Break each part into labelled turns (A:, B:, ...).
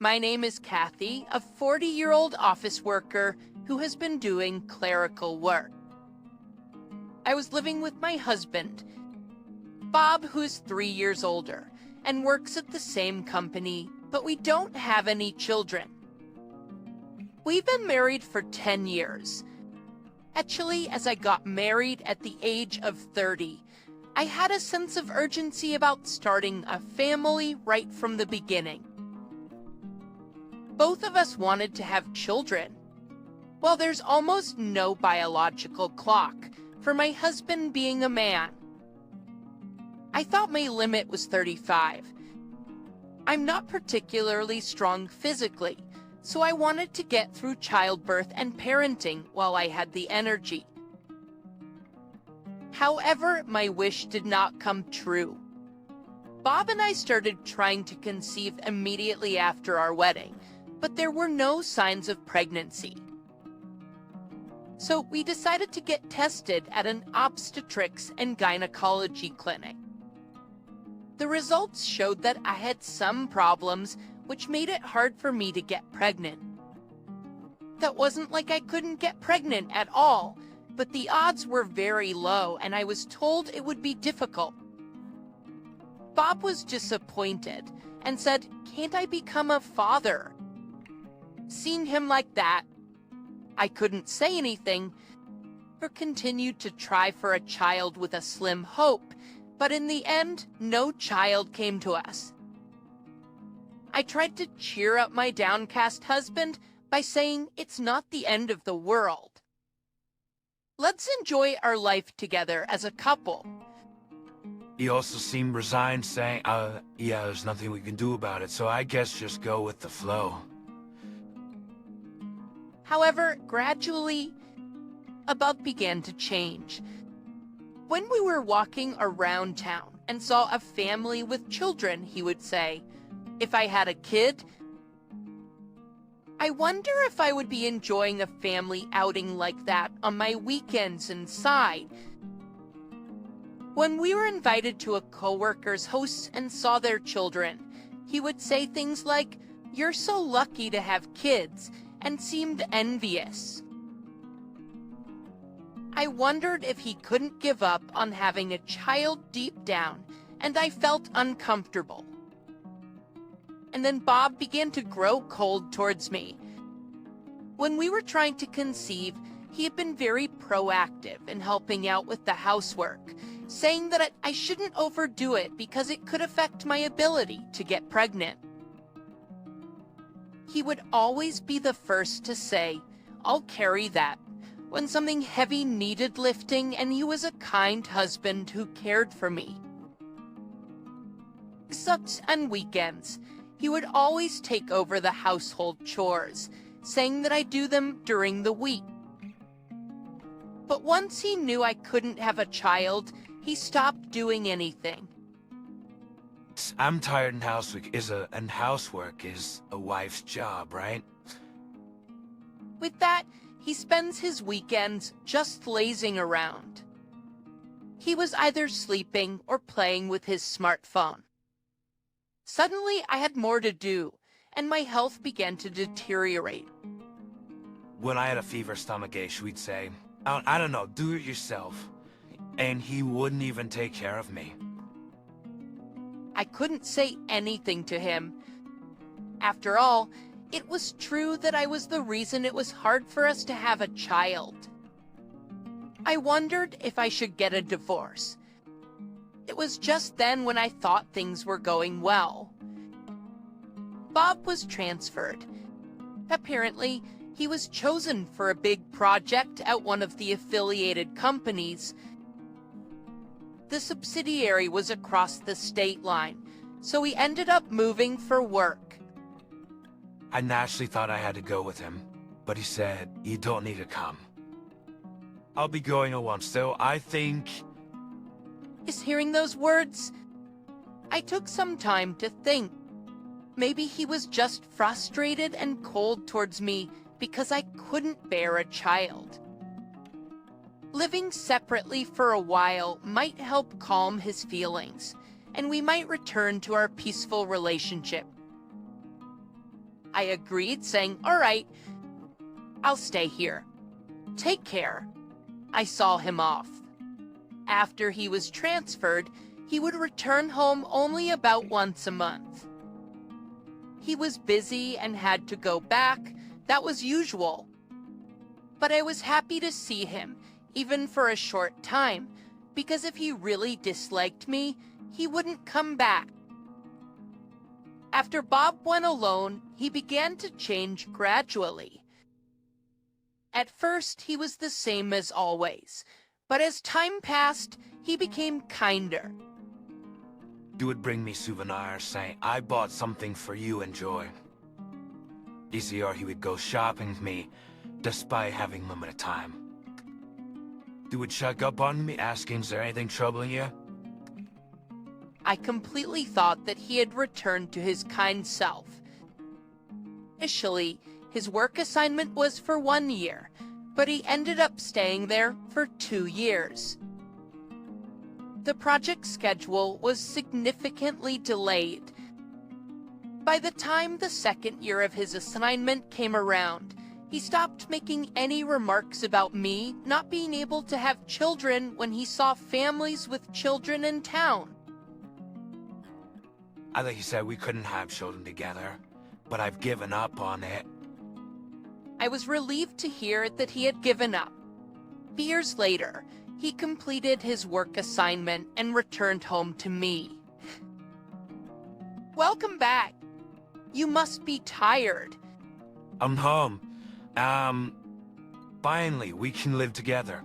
A: My name is Kathy, a 40-year-old office worker who has been doing clerical work. I was living with my husband, Bob, who's 3 years older, and works at the same company, but we don't have any children. We've been married for 10 years. Actually, as I got married at the age of 30, I had a sense of urgency about starting a family right from the beginning. Both of us wanted to have children. Well, there's almost no biological clock for my husband being a man. I thought my limit was 35. I'm not particularly strong physically, so I wanted to get through childbirth and parenting while I had the energy. However, my wish did not come true. Bob and I started trying to conceive immediately after our wedding, but there were no signs of pregnancy. So we decided to get tested at an obstetrics and gynecology clinic. The results showed that I had some problems, which made it hard for me to get pregnant. That wasn't like I couldn't get pregnant at all, but the odds were very low and I was told it would be difficult. Bob was disappointed and said, "Can't I become a father?" Seeing him like that, I couldn't say anything, but continued to try for a child with a slim hope, but in the end, no child came to us. I tried to cheer up my downcast husband by saying it's not the end of the world. Let's enjoy our life together as a couple.
B: He also seemed resigned, saying, yeah, there's nothing we can do about it, so I guess just go with the flow.
A: However, gradually, Bob began to change. When we were walking around town and saw a family with children, he would say, if I had a kid, I wonder if I would be enjoying a family outing like that on my weekends inside. When we were invited to a coworker's house and saw their children, he would say things like, "You're so lucky to have kids," and seemed envious. I wondered if he couldn't give up on having a child deep down, and I felt uncomfortable. And then Bob began to grow cold towards me. When we were trying to conceive, he had been very proactive in helping out with the housework, saying that I shouldn't overdo it because it could affect my ability to get pregnant. He would always be the first to say, "I'll carry that," when something heavy needed lifting, and he was a kind husband who cared for me. Except on weekends, he would always take over the household chores, saying that I do them during the week. But once he knew I couldn't have a child, he stopped doing anything.
B: I'm tired, and housework is a wife's job, right?
A: With that, he spends his weekends just lazing around. He was either sleeping or playing with his smartphone. Suddenly, I had more to do, and my health began to deteriorate.
B: When I had a fever, stomachache, we'd say, I don't know, do it yourself. And he wouldn't even take care of me.
A: I couldn't say anything to him. After all, it was true that I was the reason it was hard for us to have a child. I wondered if I should get a divorce. It was just then when I thought things were going well. Bob was transferred. Apparently, he was chosen for a big project at one of the affiliated companies. The subsidiary was across the state line, so he ended up moving for work.
B: I naturally thought I had to go with him, but he said, "You don't need to come." I'll be going at once, though I think...
A: Is hearing those words? I took some time to think. Maybe he was just frustrated and cold towards me because I couldn't bear a child. Living separately for a while might help calm his feelings, and we might return to our peaceful relationship. I agreed, saying, "All right, I'll stay here. Take care." I saw him off. After he was transferred, he would return home only about once a month. He was busy and had to go back. That was usual. But I was happy to see him, even for a short time, because if he really disliked me, he wouldn't come back. After Bob went alone, he began to change gradually. At first, he was the same as always, but as time passed, he became kinder.
B: He would bring me souvenirs saying, "I bought something for you, enjoy." Or he would go shopping with me, despite having limited time. He would check up on me, asking, "Is there anything troubling you?"
A: I completely thought that he had returned to his kind self. Initially, his work assignment was for 1 year, but he ended up staying there for 2 years. The project schedule was significantly delayed. By the time the second year of his assignment came around, he stopped making any remarks about me not being able to have children when he saw families with children in town.
B: I think he said we couldn't have children together, but I've given up on it.
A: I was relieved to hear that he had given up. Years later, he completed his work assignment and returned home to me. "Welcome back. You must be tired."
B: I'm home. Finally, we can live together.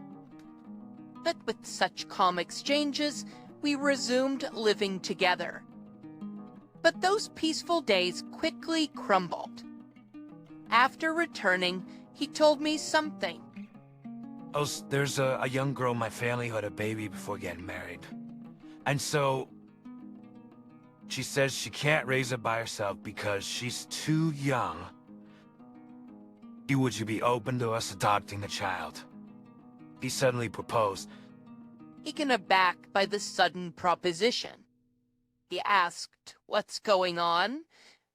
A: But with such calm exchanges, we resumed living together. But those peaceful days quickly crumbled. After returning, he told me something.
B: There's a young girl in my family who had a baby before getting married. And so, she says she can't raise it by herself because she's too young. Would you be open to us adopting the child? He suddenly proposed.
A: Taken aback by the sudden proposition, he asked, "What's going on?"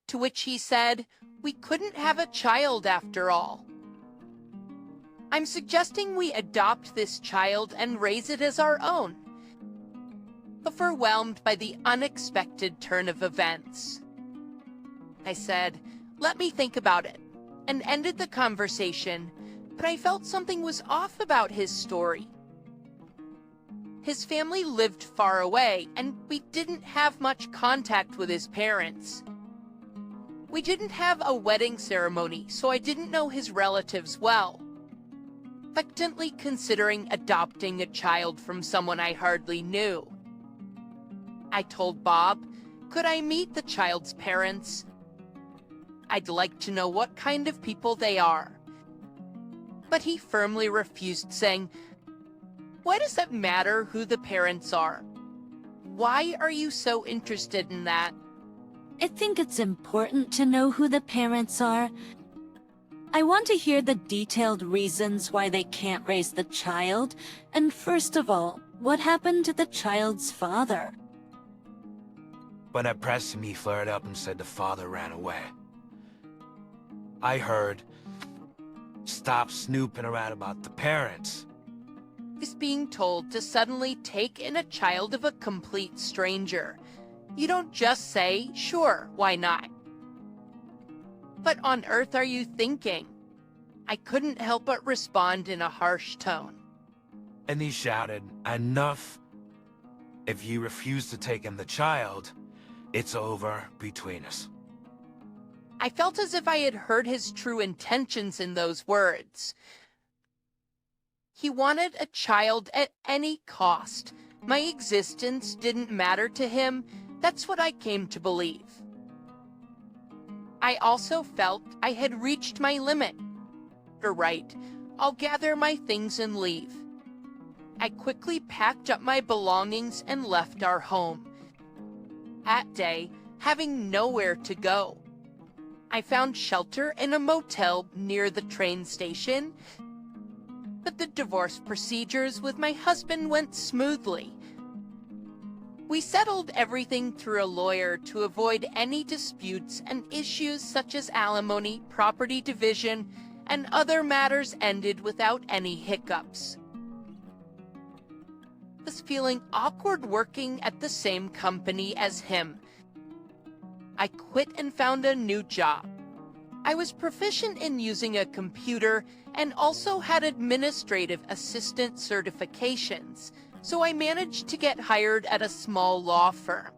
A: To which he said, "We couldn't have a child after all. I'm suggesting we adopt this child and raise it as our own." Overwhelmed by the unexpected turn of events, I said, "Let me think about it," and ended the conversation, but I felt something was off about his story. His family lived far away, and we didn't have much contact with his parents. We didn't have a wedding ceremony, so I didn't know his relatives well. Reluctantly considering adopting a child from someone I hardly knew. I told Bob, could I meet the child's parents? I'd like to know what kind of people they are. But he firmly refused, saying, "Why does it matter who the parents are? Why are you so interested in that?"
C: I think it's important to know who the parents are. I want to hear the detailed reasons why they can't raise the child, and first of all, what happened to the child's father?
B: When I pressed him, he flared up and said the father ran away. I heard, "Stop snooping around about the parents."
A: He's being told to suddenly take in a child of a complete stranger. You don't just say, "Sure, why not?" What on earth are you thinking? I couldn't help but respond in a harsh tone.
B: And he shouted, "Enough. If you refuse to take in the child, it's over between us."
A: I felt as if I had heard his true intentions in those words. He wanted a child at any cost. My existence didn't matter to him. That's what I came to believe. I also felt I had reached my limit. You're right. I'll gather my things and leave. I quickly packed up my belongings and left our home. That day, having nowhere to go, I found shelter in a motel near the train station. But the divorce procedures with my husband went smoothly. We settled everything through a lawyer to avoid any disputes, and issues such as alimony, property division, and other matters ended without any hiccups. I was feeling awkward working at the same company as him. I quit and found a new job. I was proficient in using a computer and also had administrative assistant certifications, so I managed to get hired at a small law firm.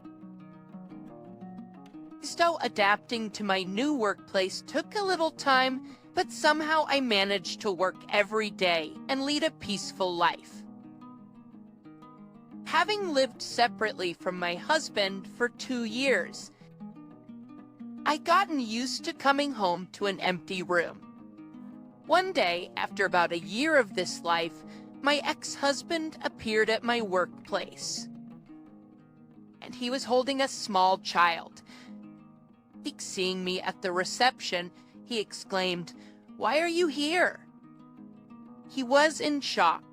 A: So adapting to my new workplace took a little time, but somehow I managed to work every day and lead a peaceful life. Having lived separately from my husband for 2 years, I'd gotten used to coming home to an empty room. One day, after about a year of this life, my ex-husband appeared at my workplace, and he was holding a small child. Seeing me at the reception, he exclaimed, "Why are you here?" He was in shock.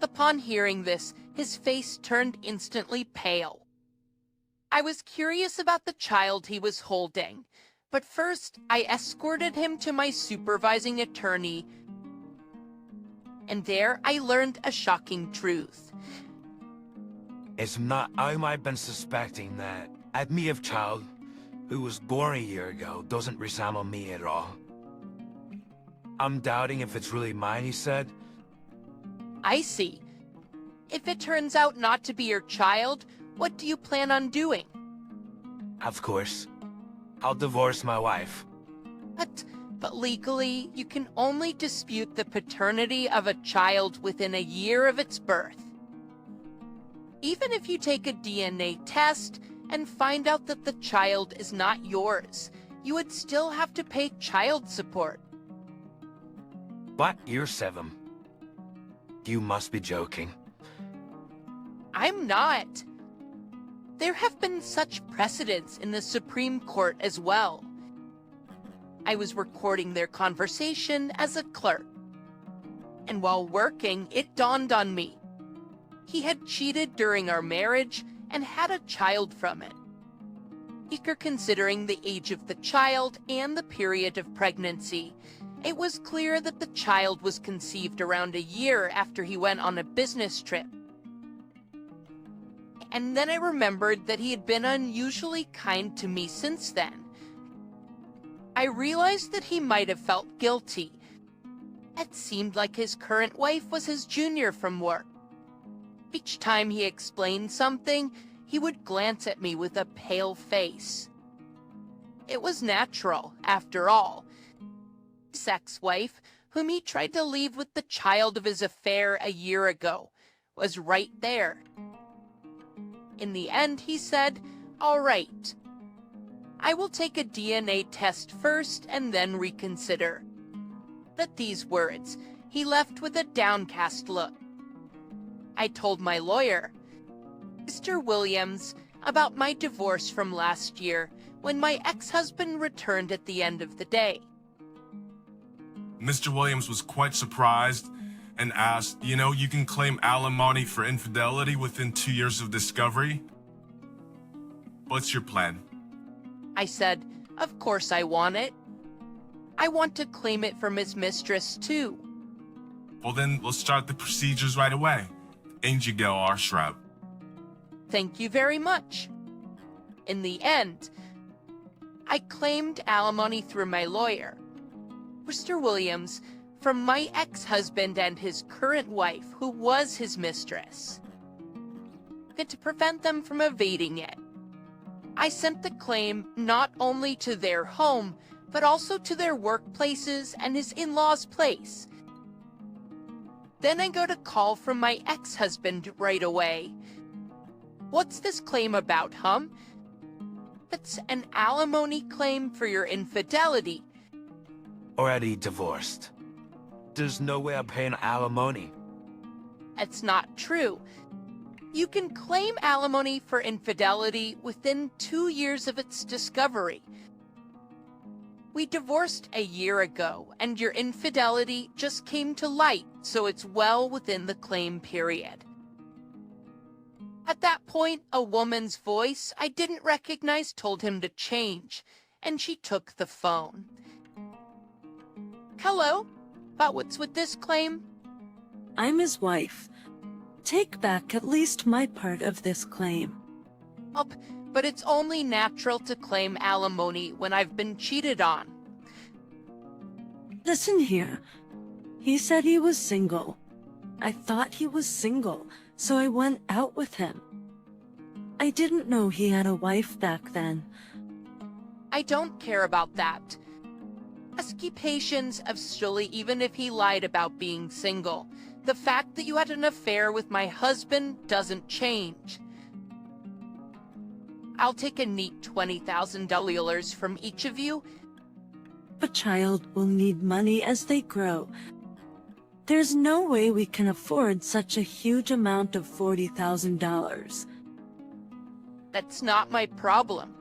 A: Upon hearing this, his face turned instantly pale. I was curious about the child he was holding, but first I escorted him to my supervising attorney, and there I learned a shocking truth.
B: It's not how I've been suspecting that me of child who was born a year ago doesn't resemble me at all. I'm doubting if it's really mine, he said.
A: I see. If it turns out not to be your child, what do you plan on doing?
B: Of course. I'll divorce my wife.
A: But legally, you can only dispute the paternity of a child within a year of its birth. Even if you take a DNA test and find out that the child is not yours, you would still have to pay child support.
B: What? You're 7. You must be joking.
A: I'm not. There have been such precedents in the Supreme Court as well. I was recording their conversation as a clerk, and while working, it dawned on me. He had cheated during our marriage and had a child from it. After considering the age of the child and the period of pregnancy, it was clear that the child was conceived around a year after he went on a business trip. And then I remembered that he had been unusually kind to me since then. I realized that he might have felt guilty. It seemed like his current wife was his junior from work. Each time he explained something, he would glance at me with a pale face. It was natural, after all. His ex-wife, whom he tried to leave with the child of his affair a year ago, was right there. In the end, he said, "All right. I will take a DNA test first and then reconsider." At these words, he left with a downcast look. I told my lawyer, Mr. Williams, about my divorce from last year when my ex-husband returned at the end of the day.
D: Mr. Williams was quite surprised and asked, you can claim alimony for infidelity within 2 years of discovery? What's your plan?
A: I said, of course I want it. I want to claim it from his mistress too.
D: Well then, let's start the procedures right away. In you go, our shrub.
A: Thank you very much. In the end, I claimed alimony through my lawyer, Mr. Williams, from my ex-husband and his current wife, who was his mistress. And to prevent them from evading it, I sent the claim not only to their home, but also to their workplaces and his in-law's place. Then I got a call from my ex-husband right away. "What's this claim about, hum?" "It's an alimony claim for your infidelity."
B: Already divorced. There's no way I'm paying alimony.
A: It's not true. You can claim alimony for infidelity within 2 years of its discovery. We divorced a year ago, and your infidelity just came to light, so it's well within the claim period. At that point, a woman's voice I didn't recognize told him to change, and she took the phone. Hello? About what's with this claim?
C: I'm his wife. Take back at least my part of this claim.
A: Oh, but it's only natural to claim alimony when I've been cheated on.
C: Listen here. He said he was single. I thought he was single, so I went out with him. I didn't know he had a wife back then.
A: I don't care about that. Escapations of silly even if he lied about being single. The fact that you had an affair with my husband doesn't change. I'll take a neat $20,000 from each of you.
C: A child will need money as they grow. There's no way we can afford such a huge amount of $40,000.
A: That's not my problem.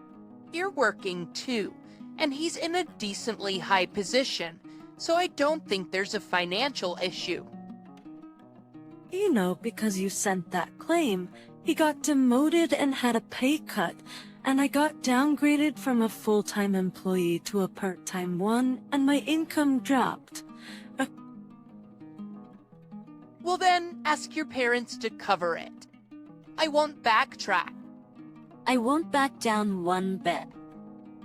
A: You're working too, and he's in a decently high position, so I don't think there's a financial issue.
C: You know, because you sent that claim, he got demoted and had a pay cut, and I got downgraded from a full-time employee to a part-time one, and my income dropped.
A: Well then, ask your parents to cover it. I won't backtrack.
C: I won't back down one bit.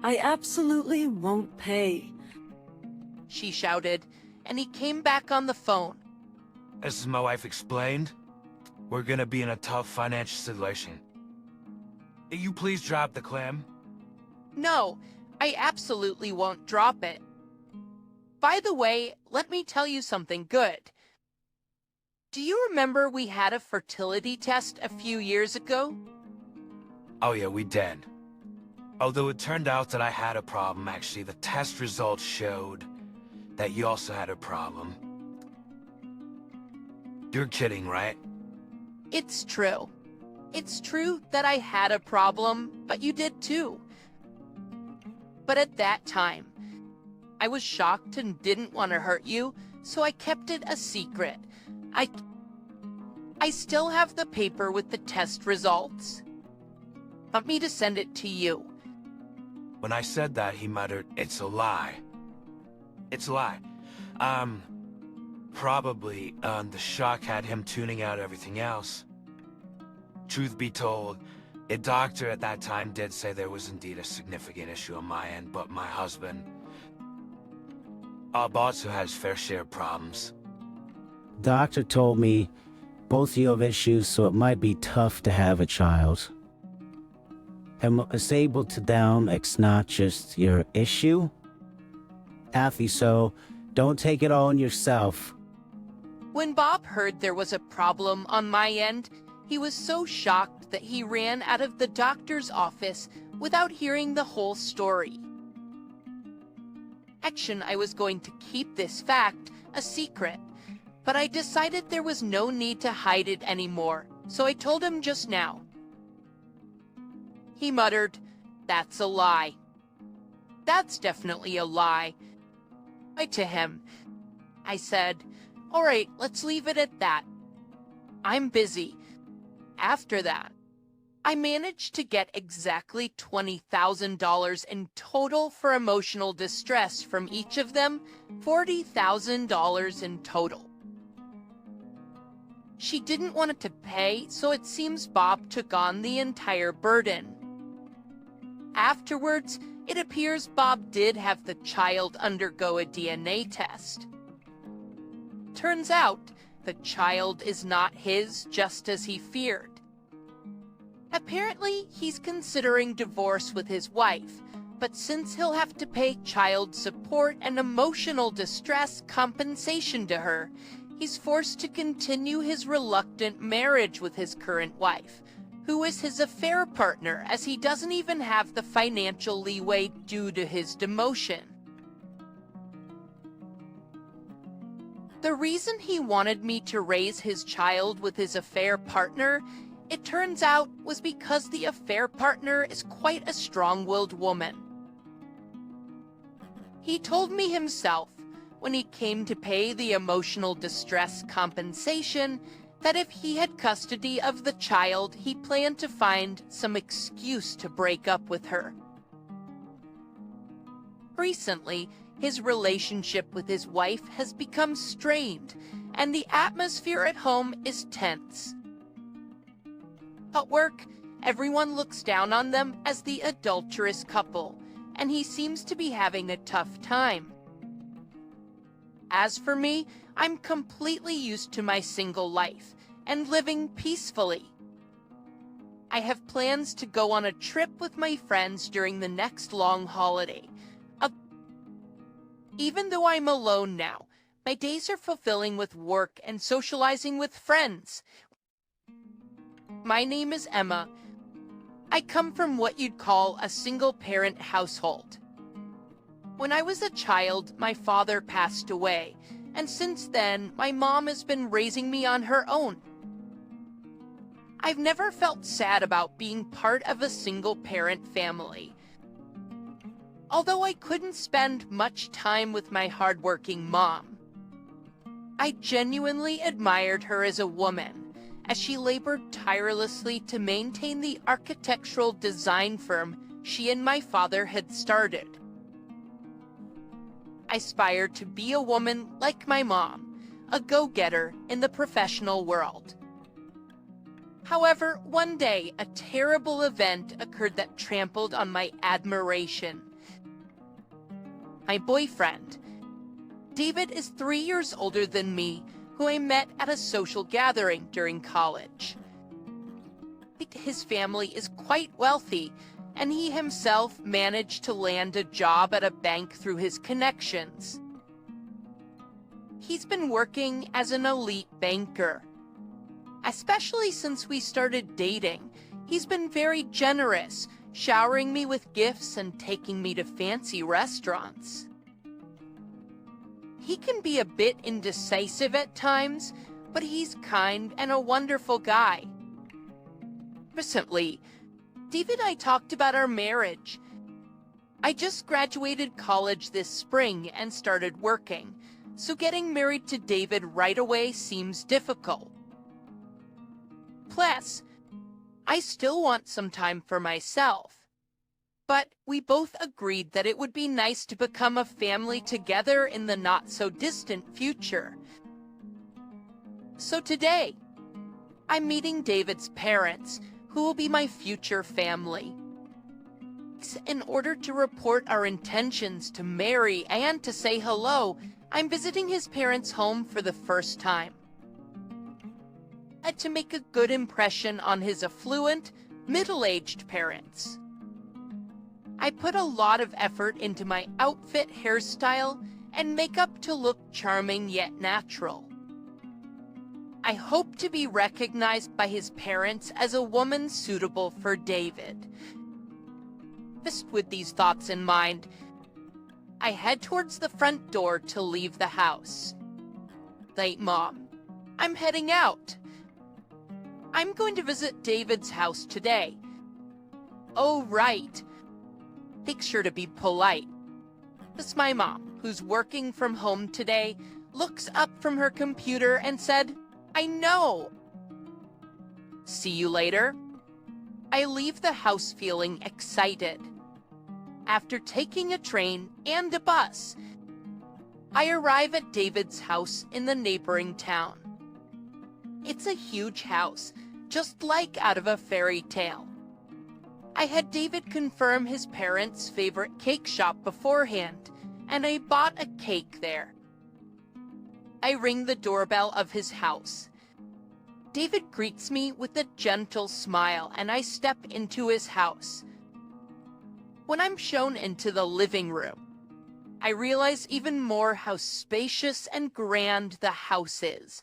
C: I absolutely won't pay.
A: She shouted, and he came back on the phone.
B: As my wife explained, we're gonna be in a tough financial situation. Will you please drop the claim?
A: No, I absolutely won't drop it. By the way, let me tell you something good. Do you remember we had a fertility test a few years ago?
B: Oh yeah, we did. Although it turned out that I had a problem, actually, the test results showed that you also had a problem. You're kidding, right?
A: It's true. It's true that I had a problem, but you did too. But at that time, I was shocked and didn't want to hurt you, so I kept it a secret. I still have the paper with the test results. Want me to send it to you?
B: When I said that, he muttered, "It's a lie." It's a lie. Probably, the shock had him tuning out everything else. Truth be told, a doctor at that time did say there was indeed a significant issue on my end, but my husband, also has fair share of problems.
E: Doctor told me both you have issues, so it might be tough to have a child. And it's able to down, it's not just your issue. Kathy, so don't take it all on yourself.
A: When Bob heard there was a problem on my end, he was so shocked that he ran out of the doctor's office without hearing the whole story. Action, I was going to keep this fact a secret, but I decided there was no need to hide it anymore, so I told him just now. He muttered, "That's a lie." "That's definitely a lie." To him, I said, "All right, let's leave it at that. I'm busy." After that, I managed to get exactly $20,000 in total for emotional distress from each of them, $40,000 in total. She didn't want it to pay, so it seems Bob took on the entire burden. Afterwards, it appears Bob did have the child undergo a DNA test. Turns out, the child is not his, just as he feared. Apparently, he's considering divorce with his wife, but since he'll have to pay child support and emotional distress compensation to her, he's forced to continue his reluctant marriage with his current wife, who is his affair partner, as he doesn't even have the financial leeway due to his demotion. The reason he wanted me to raise his child with his affair partner, it turns out, was because the affair partner is quite a strong-willed woman. He told me himself, when he came to pay the emotional distress compensation, that if he had custody of the child, he planned to find some excuse to break up with her. Recently, his relationship with his wife has become strained, and the atmosphere at home is tense. At work, everyone looks down on them as the adulterous couple, and he seems to be having a tough time. As for me, I'm completely used to my single life and living peacefully. I have plans to go on a trip with my friends during the next long holiday. Even though I'm alone now, my days are fulfilling with work and socializing with friends. My name is Emma. I come from what you'd call a single-parent household. When I was a child, my father passed away, and since then, my mom has been raising me on her own. I've never felt sad about being part of a single-parent family. Although I couldn't spend much time with my hardworking mom, I genuinely admired her as a woman, as she labored tirelessly to maintain the architectural design firm she and my father had started. I aspired to be a woman like my mom, a go-getter in the professional world. However, one day, a terrible event occurred that trampled on my admiration. My boyfriend, David, is 3 years older than me, who I met at a social gathering during college. His family is quite wealthy, and he himself managed to land a job at a bank through his connections. He's been working as an elite banker. Especially since we started dating, he's been very generous, showering me with gifts and taking me to fancy restaurants. He can be a bit indecisive at times, but he's kind and a wonderful guy. Recently, David and I talked about our marriage. I just graduated college this spring and started working, so getting married to David right away seems difficult. Plus, I still want some time for myself. But we both agreed that it would be nice to become a family together in the not-so-distant future. So today, I'm meeting David's parents, who will be my future family. In order to report our intentions to marry and to say hello, I'm visiting his parents' home for the first time. I had to make a good impression on his affluent, middle-aged parents. I put a lot of effort into my outfit, hairstyle, and makeup to look charming yet natural. I hope to be recognized by his parents as a woman suitable for David. Just with these thoughts in mind, I head towards the front door to leave the house. Late Mom, I'm heading out. I'm going to visit David's house today. Oh, right. Make sure to be polite. This my mom, who's working from home today, looks up from her computer and said, I know. See you later. I leave the house feeling excited. After taking a train and a bus, I arrive at David's house in the neighboring town. It's a huge house, just like out of a fairy tale. I had David confirm his parents' favorite cake shop beforehand, and I bought a cake there. I ring the doorbell of his house. David greets me with a gentle smile, and I step into his house. When I'm shown into the living room, I realize even more how spacious and grand the house is.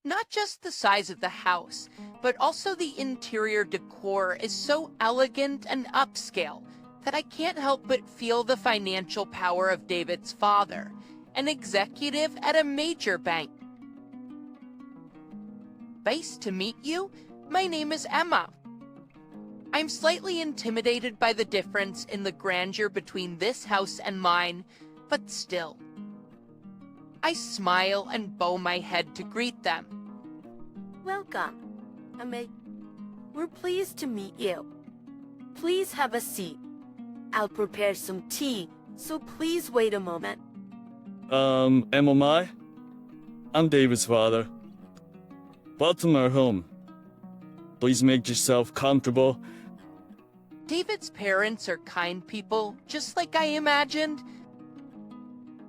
A: Not just the size of the house, but also the interior decor is so elegant and upscale that I can't help but feel the financial power of David's father, an executive at a major bank. Nice to meet you. My name is Emma. I'm slightly intimidated by the difference in the grandeur between this house and mine, but still. I smile and bow my head to greet them.
F: Welcome. We're pleased to meet you. Please have a seat. I'll prepare some tea, so please wait a moment.
G: MMI? I'm David's father. Welcome our home. Please make yourself comfortable.
A: David's parents are kind people, just like I imagined.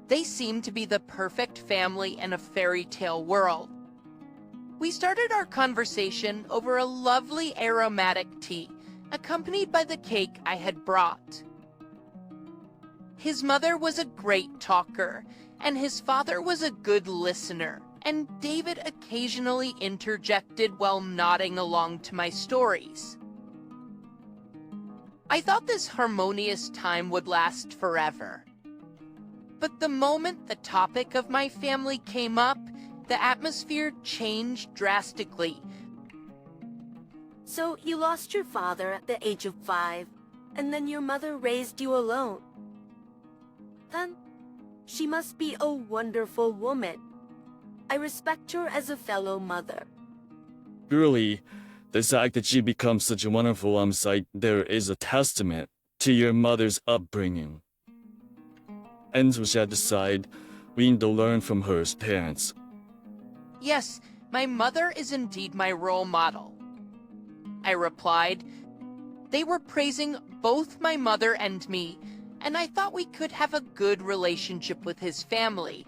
A: They seem to be the perfect family in a fairy tale world. We started our conversation over a lovely aromatic tea, accompanied by the cake I had brought. His mother was a great talker, and his father was a good listener, and David occasionally interjected while nodding along to my stories. I thought this harmonious time would last forever. But the moment the topic of my family came up, the atmosphere changed drastically.
F: So you lost your father at the age of 5, and then your mother raised you alone. Then, she must be a wonderful woman. I respect her as a fellow mother.
G: Surely, the fact that you become such a wonderful sight there is a testament to your mother's upbringing. And we should decide we need to learn from her as parents.
A: Yes, my mother is indeed my role model, I replied. They were praising both my mother and me, and I thought we could have a good relationship with his family.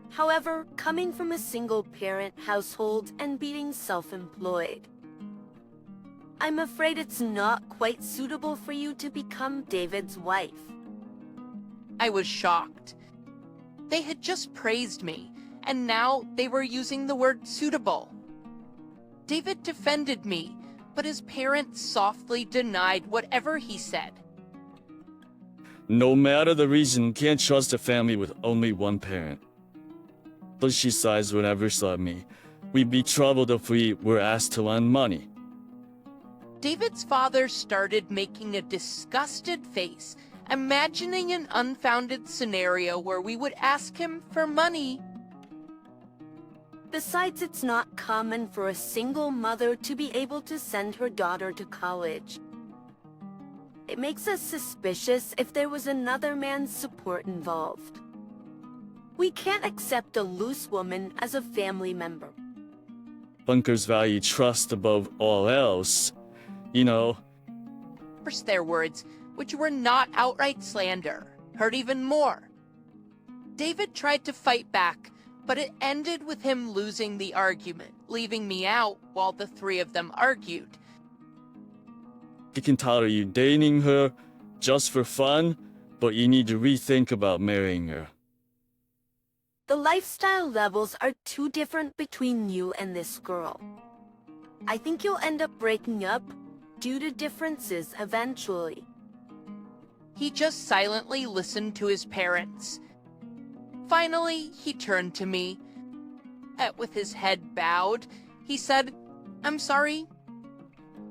F: However, coming from a single-parent household and being self-employed, I'm afraid it's not quite suitable for you to become David's wife.
A: I was shocked. They had just praised me, and now they were using the word suitable. David defended me, but his parents softly denied whatever he said.
G: No matter the reason, can't trust a family with only one parent. But she sighs whenever saw me. We'd be troubled if we were asked to lend money.
A: David's father started making a disgusted face, imagining an unfounded scenario where we would ask him for money.
F: Besides, it's not common for a single mother to be able to send her daughter to college. It makes us suspicious if there was another man's support involved. We can't accept a loose woman as a family member.
G: Bunkers value trust above all else. You know.
A: Their words, which were not outright slander, hurt even more. David tried to fight back, but it ended with him losing the argument, leaving me out while the three of them argued.
G: You can tell you dating her just for fun, but you need to rethink about marrying her.
F: The lifestyle levels are too different between you and this girl. I think you'll end up breaking up due to differences eventually.
A: He just silently listened to his parents. Finally, he turned to me. With his head bowed, he said, "I'm sorry,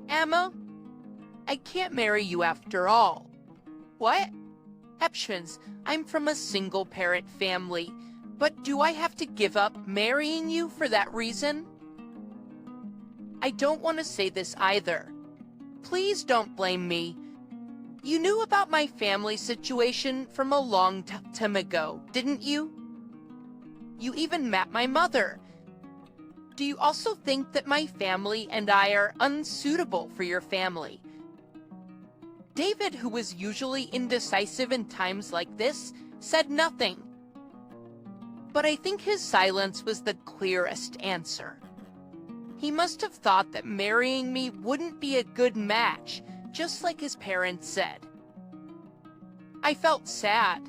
A: Emma, I can't marry you after all." What? Hepshins, I'm from a single-parent family, but do I have to give up marrying you for that reason? I don't want to say this either. Please don't blame me. You knew about my family situation from a long time ago, didn't you? You even met my mother. Do you also think that my family and I are unsuitable for your family? David, who was usually indecisive in times like this, said nothing. But I think his silence was the clearest answer. He must have thought that marrying me wouldn't be a good match, just like his parents said. I felt sad.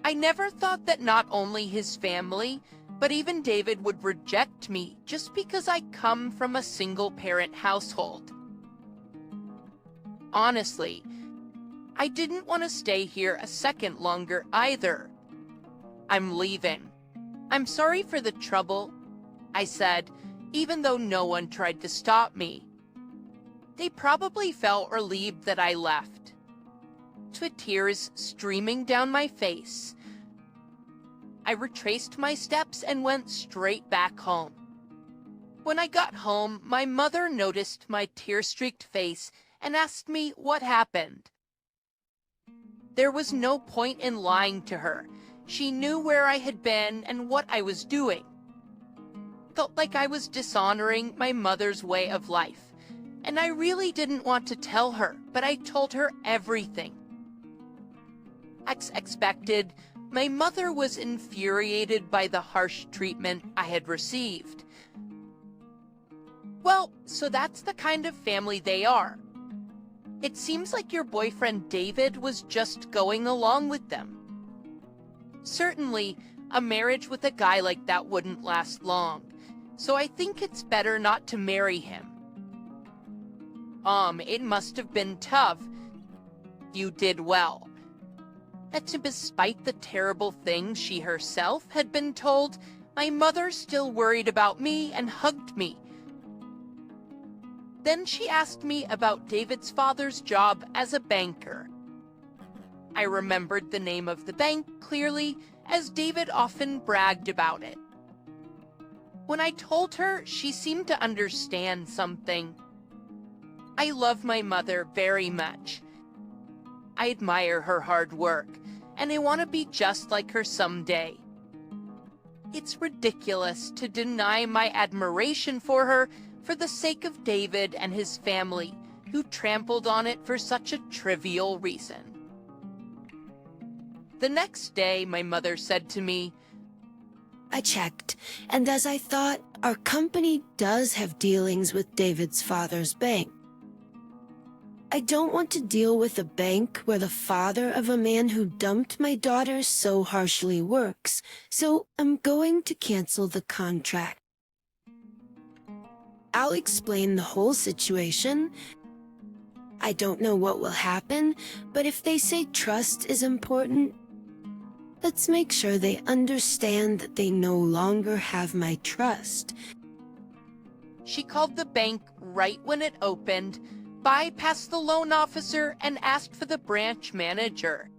A: I never thought that not only his family, but even David would reject me just because I come from a single-parent household. Honestly, I didn't want to stay here a second longer either. I'm leaving. I'm sorry for the trouble, I said, even though no one tried to stop me. They probably felt relieved that I left. With tears streaming down my face, I retraced my steps and went straight back home. When I got home, my mother noticed my tear-streaked face and asked me what happened. There was no point in lying to her. She knew where I had been and what I was doing. Felt like I was dishonoring my mother's way of life, and I really didn't want to tell her, but I told her everything. As expected, my mother was infuriated by the harsh treatment I had received. Well, so that's the kind of family they are. It seems like your boyfriend David was just going along with them. Certainly, a marriage with a guy like that wouldn't last long, so I think it's better not to marry him. It must have been tough. You did well. That despite the terrible things she herself had been told, my mother still worried about me and hugged me. Then she asked me about David's father's job as a banker. I remembered the name of the bank clearly, as David often bragged about it. When I told her, she seemed to understand something. I love my mother very much. I admire her hard work, and I want to be just like her someday. It's ridiculous to deny my admiration for her for the sake of David and his family, who trampled on it for such a trivial reason. The next day, my mother said to me,
H: I checked, and as I thought, our company does have dealings with David's father's bank. I don't want to deal with a bank where the father of a man who dumped my daughter so harshly works, so I'm going to cancel the contract. I'll explain the whole situation. I don't know what will happen, but if they say trust is important, let's make sure they understand that they no longer have my trust.
A: She called the bank right when it opened, bypassed the loan officer, and asked for the branch manager.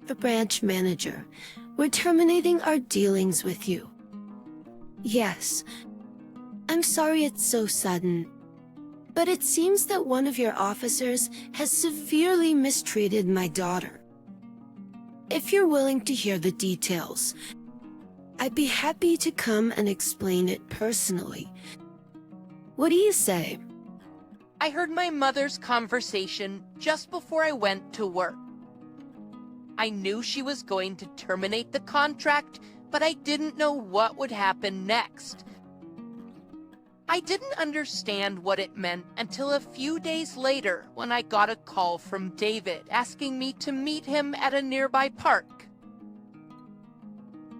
H: The branch manager, we're terminating our dealings with you. Yes, I'm sorry it's so sudden, but it seems that one of your officers has severely mistreated my daughter. If you're willing to hear the details, I'd be happy to come and explain it personally. What do you say?
A: I heard my mother's conversation just before I went to work. I knew she was going to terminate the contract, but I didn't know what would happen next. I didn't understand what it meant until a few days later when I got a call from David asking me to meet him at a nearby park.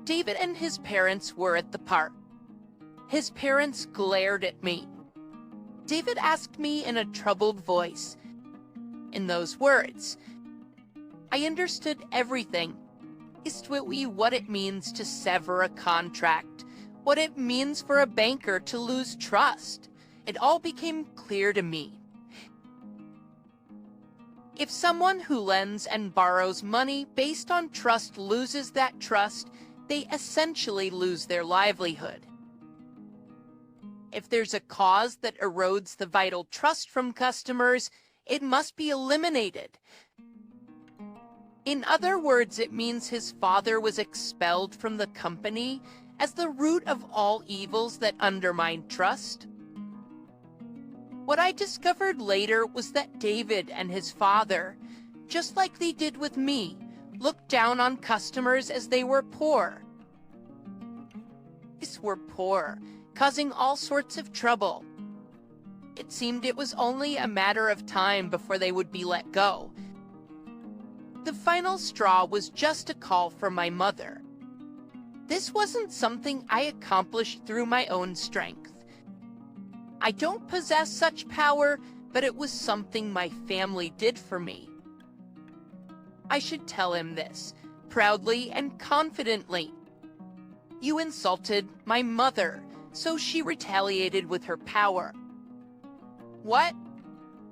A: David and his parents were at the park. His parents glared at me. David asked me in a troubled voice. In those words, I understood everything. What it means to sever a contract, what it means for a banker to lose trust. It all became clear to me. If someone who lends and borrows money based on trust loses that trust, they essentially lose their livelihood. If there's a cause that erodes the vital trust from customers, it must be eliminated. In other words, it means his father was expelled from the company as the root of all evils that undermine trust. What I discovered later was that David and his father, just like they did with me, looked down on customers as they were poor. These were poor, causing all sorts of trouble. It seemed it was only a matter of time before they would be let go. The final straw was just a call from my mother. This wasn't something I accomplished through my own strength. I don't possess such power, but it was something my family did for me. I should tell him this, proudly and confidently. You insulted my mother, so she retaliated with her power. What?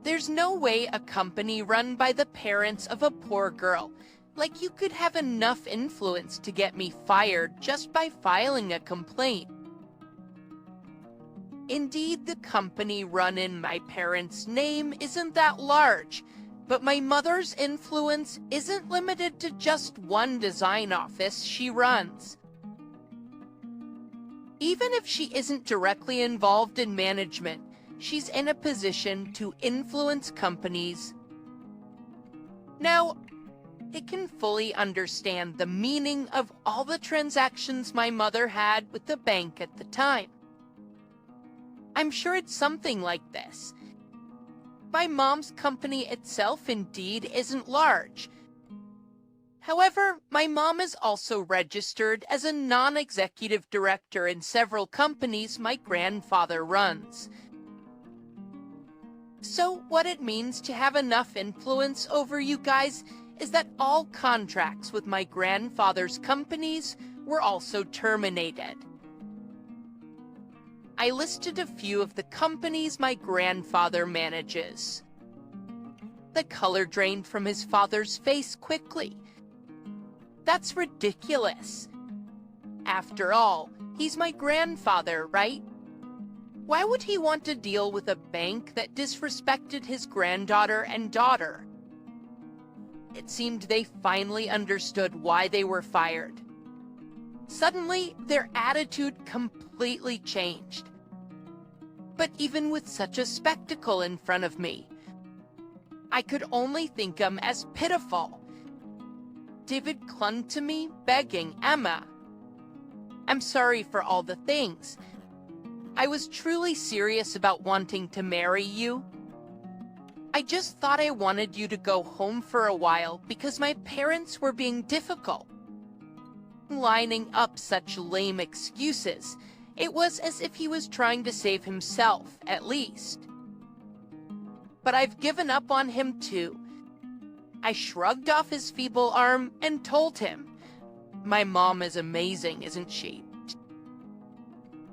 A: There's no way a company run by the parents of a poor girl, like you could have enough influence to get me fired just by filing a complaint. Indeed, the company run in my parents' name isn't that large, but my mother's influence isn't limited to just one design office she runs. Even if she isn't directly involved in management, she's in a position to influence companies. Now, I can fully understand the meaning of all the transactions my mother had with the bank at the time. I'm sure it's something like this. My mom's company itself indeed isn't large. However, my mom is also registered as a non-executive director in several companies my grandfather runs. So what it means to have enough influence over you guys is that all contracts with my grandfather's companies were also terminated. I listed a few of the companies my grandfather manages. The color drained from his father's face quickly. That's ridiculous. After all, he's my grandfather, right? Why would he want to deal with a bank that disrespected his granddaughter and daughter? It seemed they finally understood why they were fired. Suddenly, their attitude completely changed. But even with such a spectacle in front of me, I could only think them as pitiful. David clung to me, begging, "Emma, I'm sorry for all the things. I was truly serious about wanting to marry you. I just thought I wanted you to go home for a while because my parents were being difficult." Lining up such lame excuses, it was as if he was trying to save himself, at least. But I've given up on him too. I shrugged off his feeble arm and told him, "My mom is amazing, isn't she?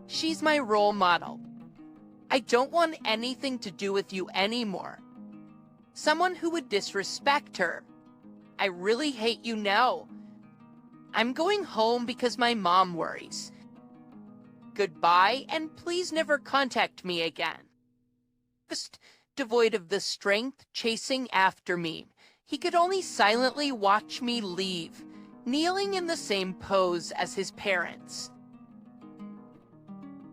A: She's my role model. I don't want anything to do with you anymore. Someone who would disrespect her. I really hate you now. I'm going home because my mom worries. Goodbye, and please never contact me again." Just devoid of the strength chasing after me, he could only silently watch me leave, kneeling in the same pose as his parents.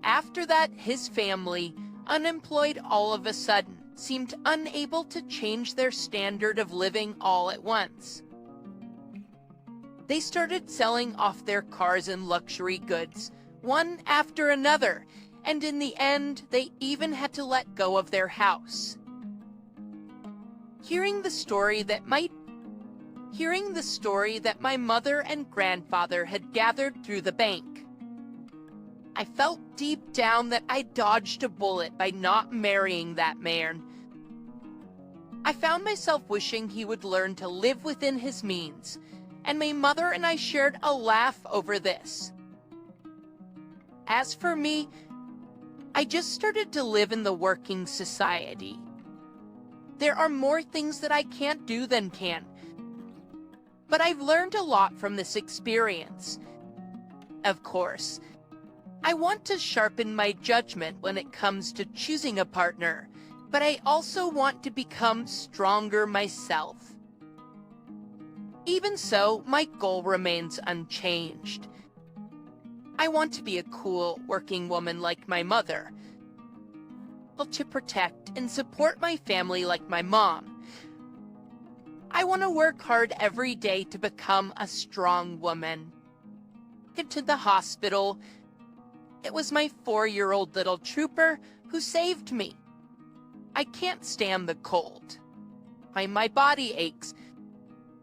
A: After that, his family, unemployed all of a sudden, seemed unable to change their standard of living all at once. They started selling off their cars and luxury goods, one after another, and in the end, they even had to let go of their house. Hearing the story that my mother and grandfather had gathered through the bank, I felt deep down that I dodged a bullet by not marrying that man. I found myself wishing he would learn to live within his means, and my mother and I shared a laugh over this. As for me, I just started to live in the working society. There are more things that I can't do than can, but I've learned a lot from this experience. Of course, I want to sharpen my judgment when it comes to choosing a partner, but I also want to become stronger myself. Even so, my goal remains unchanged. I want to be a cool working woman like my mother, able to protect and support my family like my mom. I want to work hard every day to become a strong woman. Get to the hospital. It was my 4-year-old little trooper who saved me. I can't stand the cold. My body aches.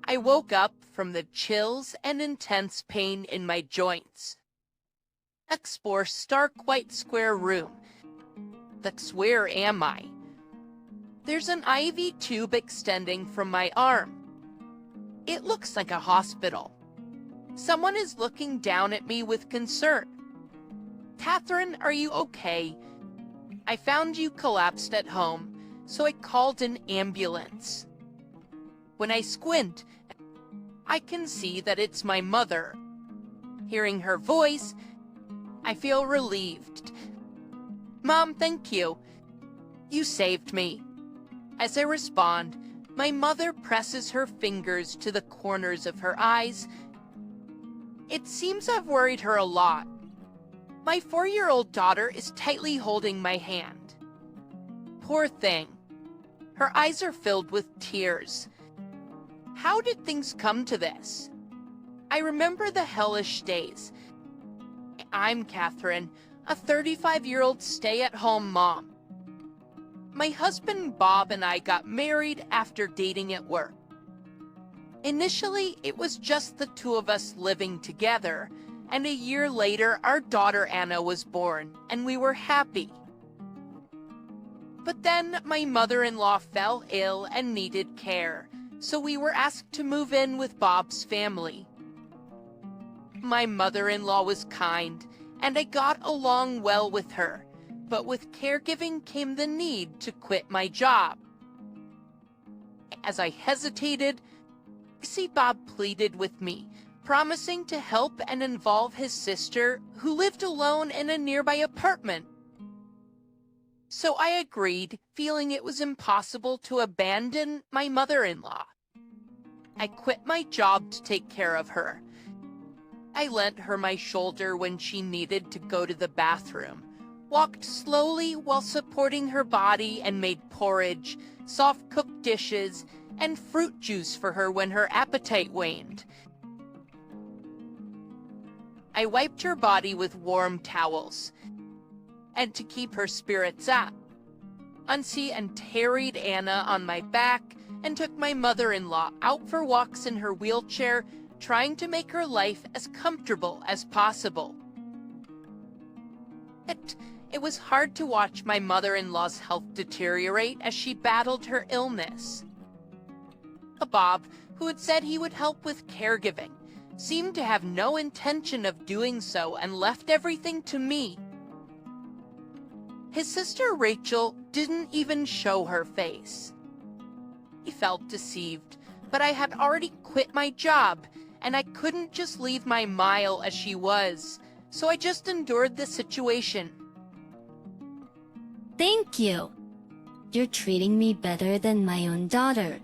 A: I woke up from the chills and intense pain in my joints. Explore stark white square room. Where am I? There's an IV tube extending from my arm. It looks like a hospital. Someone is looking down at me with concern. "Catherine, are you okay? I found you collapsed at home, so I called an ambulance." When I squint, I can see that it's my mother. Hearing her voice, I feel relieved. Mom, thank you. You saved me. As I respond, my mother presses her fingers to the corners of her eyes. It seems I've worried her a lot. My 4-year-old daughter is tightly holding my hand. Poor thing. Her eyes are filled with tears. How did things come to this? I remember the hellish days. I'm Catherine, a 35-year-old stay-at-home mom. My husband Bob and I got married after dating at work. Initially, it was just the two of us living together, and a year later, our daughter Anna was born, and we were happy. But then my mother-in-law fell ill and needed care, so we were asked to move in with Bob's family. My mother-in-law was kind, and I got along well with her, but with caregiving came the need to quit my job. As I hesitated, I see Bob pleaded with me, promising to help and involve his sister, who lived alone in a nearby apartment. So I agreed, feeling it was impossible to abandon my mother-in-law. I quit my job to take care of her. I lent her my shoulder when she needed to go to the bathroom, walked slowly while supporting her body, and made porridge, soft-cooked dishes, and fruit juice for her when her appetite waned. I wiped her body with warm towels, and to keep her spirits up, Unsie and carried Anna on my back and took my mother-in-law out for walks in her wheelchair, trying to make her life as comfortable as possible. It was hard to watch my mother-in-law's health deteriorate as she battled her illness. Bob, who had said he would help with caregiving, seemed to have no intention of doing so and left everything to me. His sister Rachel didn't even show her face. He felt deceived, but I had already quit my job, and I couldn't just leave my Mile as she was, so I just endured the situation.
I: Thank you. You're treating me better than my own daughter.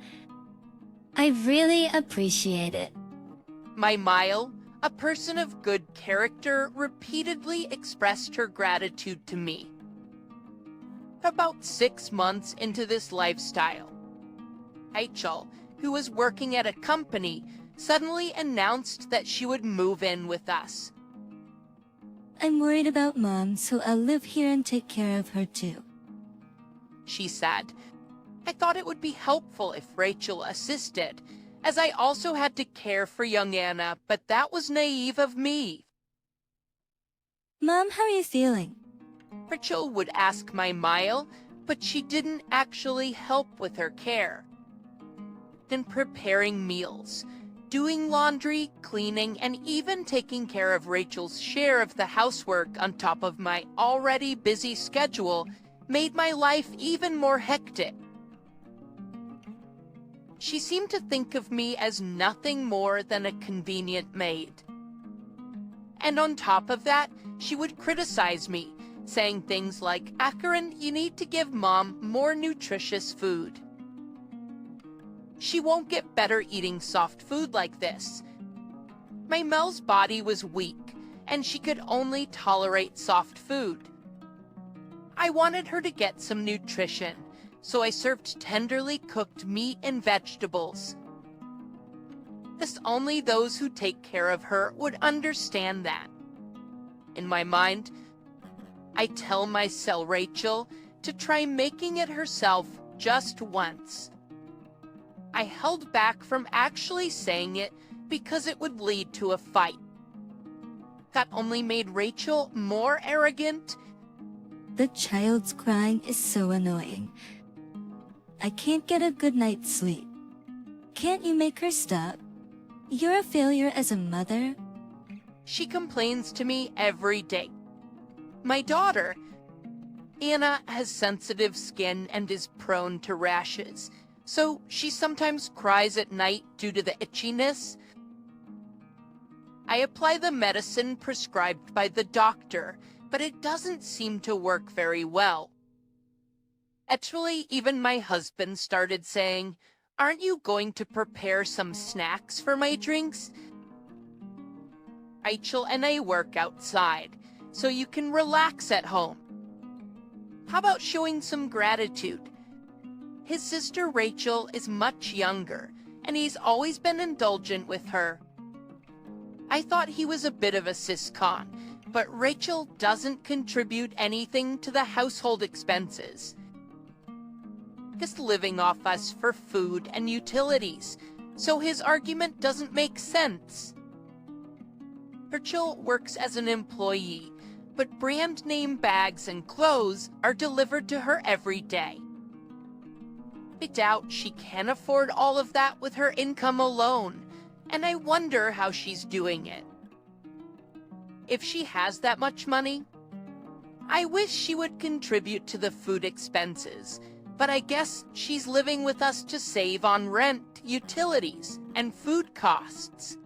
I: I really appreciate it.
A: My Mile, a person of good character, repeatedly expressed her gratitude to me. About 6 months into this lifestyle, Rachel, who was working at a company, suddenly announced that she would move in with us.
I: I'm worried about Mom, so I'll live here and take care of her too.
A: She said. I thought it would be helpful if Rachel assisted, as I also had to care for young Anna, but that was naive of me.
I: Mom, how are you feeling?
A: Rachel would ask my Mile, but she didn't actually help with her care. In preparing meals, doing laundry, cleaning, and even taking care of Rachel's share of the housework on top of my already busy schedule made my life even more hectic. She seemed to think of me as nothing more than a convenient maid. And on top of that, she would criticize me, saying things like, "Akron, you need to give Mom more nutritious food. She won't get better eating soft food like this." My Mel's body was weak, and she could only tolerate soft food. I wanted her to get some nutrition, so I served tenderly cooked meat and vegetables. As only those who take care of her would understand that. In my mind, I tell myself, Rachel, to try making it herself just once. I held back from actually saying it because it would lead to a fight. That only made Rachel more arrogant.
I: The child's crying is so annoying. I can't get a good night's sleep. Can't you make her stop? You're a failure as a mother.
A: She complains to me every day. My daughter, Anna, has sensitive skin and is prone to rashes, so she sometimes cries at night due to the itchiness. I apply the medicine prescribed by the doctor, but it doesn't seem to work very well. Actually, even my husband started saying, "Aren't you going to prepare some snacks for my drinks?" Rachel and I work outside, so you can relax at home. How about showing some gratitude? His sister Rachel is much younger, and he's always been indulgent with her. I thought he was a bit of a siscon, but Rachel doesn't contribute anything to the household expenses. Just living off us for food and utilities, so his argument doesn't make sense. Rachel works as an employee, but brand name bags and clothes are delivered to her every day. I doubt she can afford all of that with her income alone, and I wonder how she's doing it. If she has that much money, I wish she would contribute to the food expenses, but I guess she's living with us to save on rent, utilities, and food costs.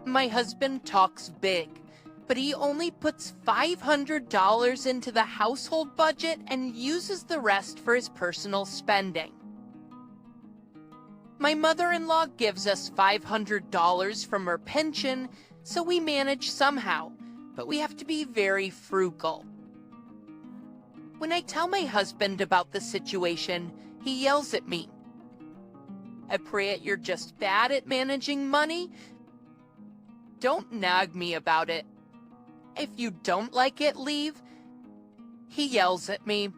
A: My husband talks big, but he only puts $500 into the household budget and uses the rest for his personal spending. My mother-in-law gives us $500 from her pension, so we manage somehow, but we have to be very frugal. When I tell my husband about the situation, he yells at me. "I pray you're just bad at managing money. Don't nag me about it. If you don't like it, leave." He yells at me.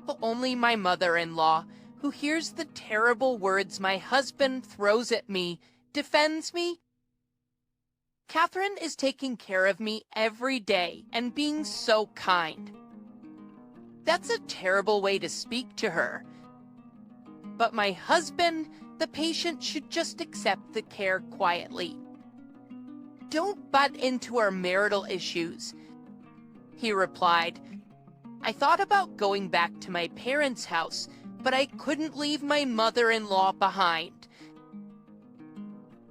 A: But only my mother-in-law, who hears the terrible words my husband throws at me, defends me. Catherine is taking care of me every day and being so kind. That's a terrible way to speak to her. But my husband, the patient, should just accept the care quietly. "Don't butt into our marital issues," he replied. "I thought about going back to my parents' house, but I couldn't leave my mother-in-law behind.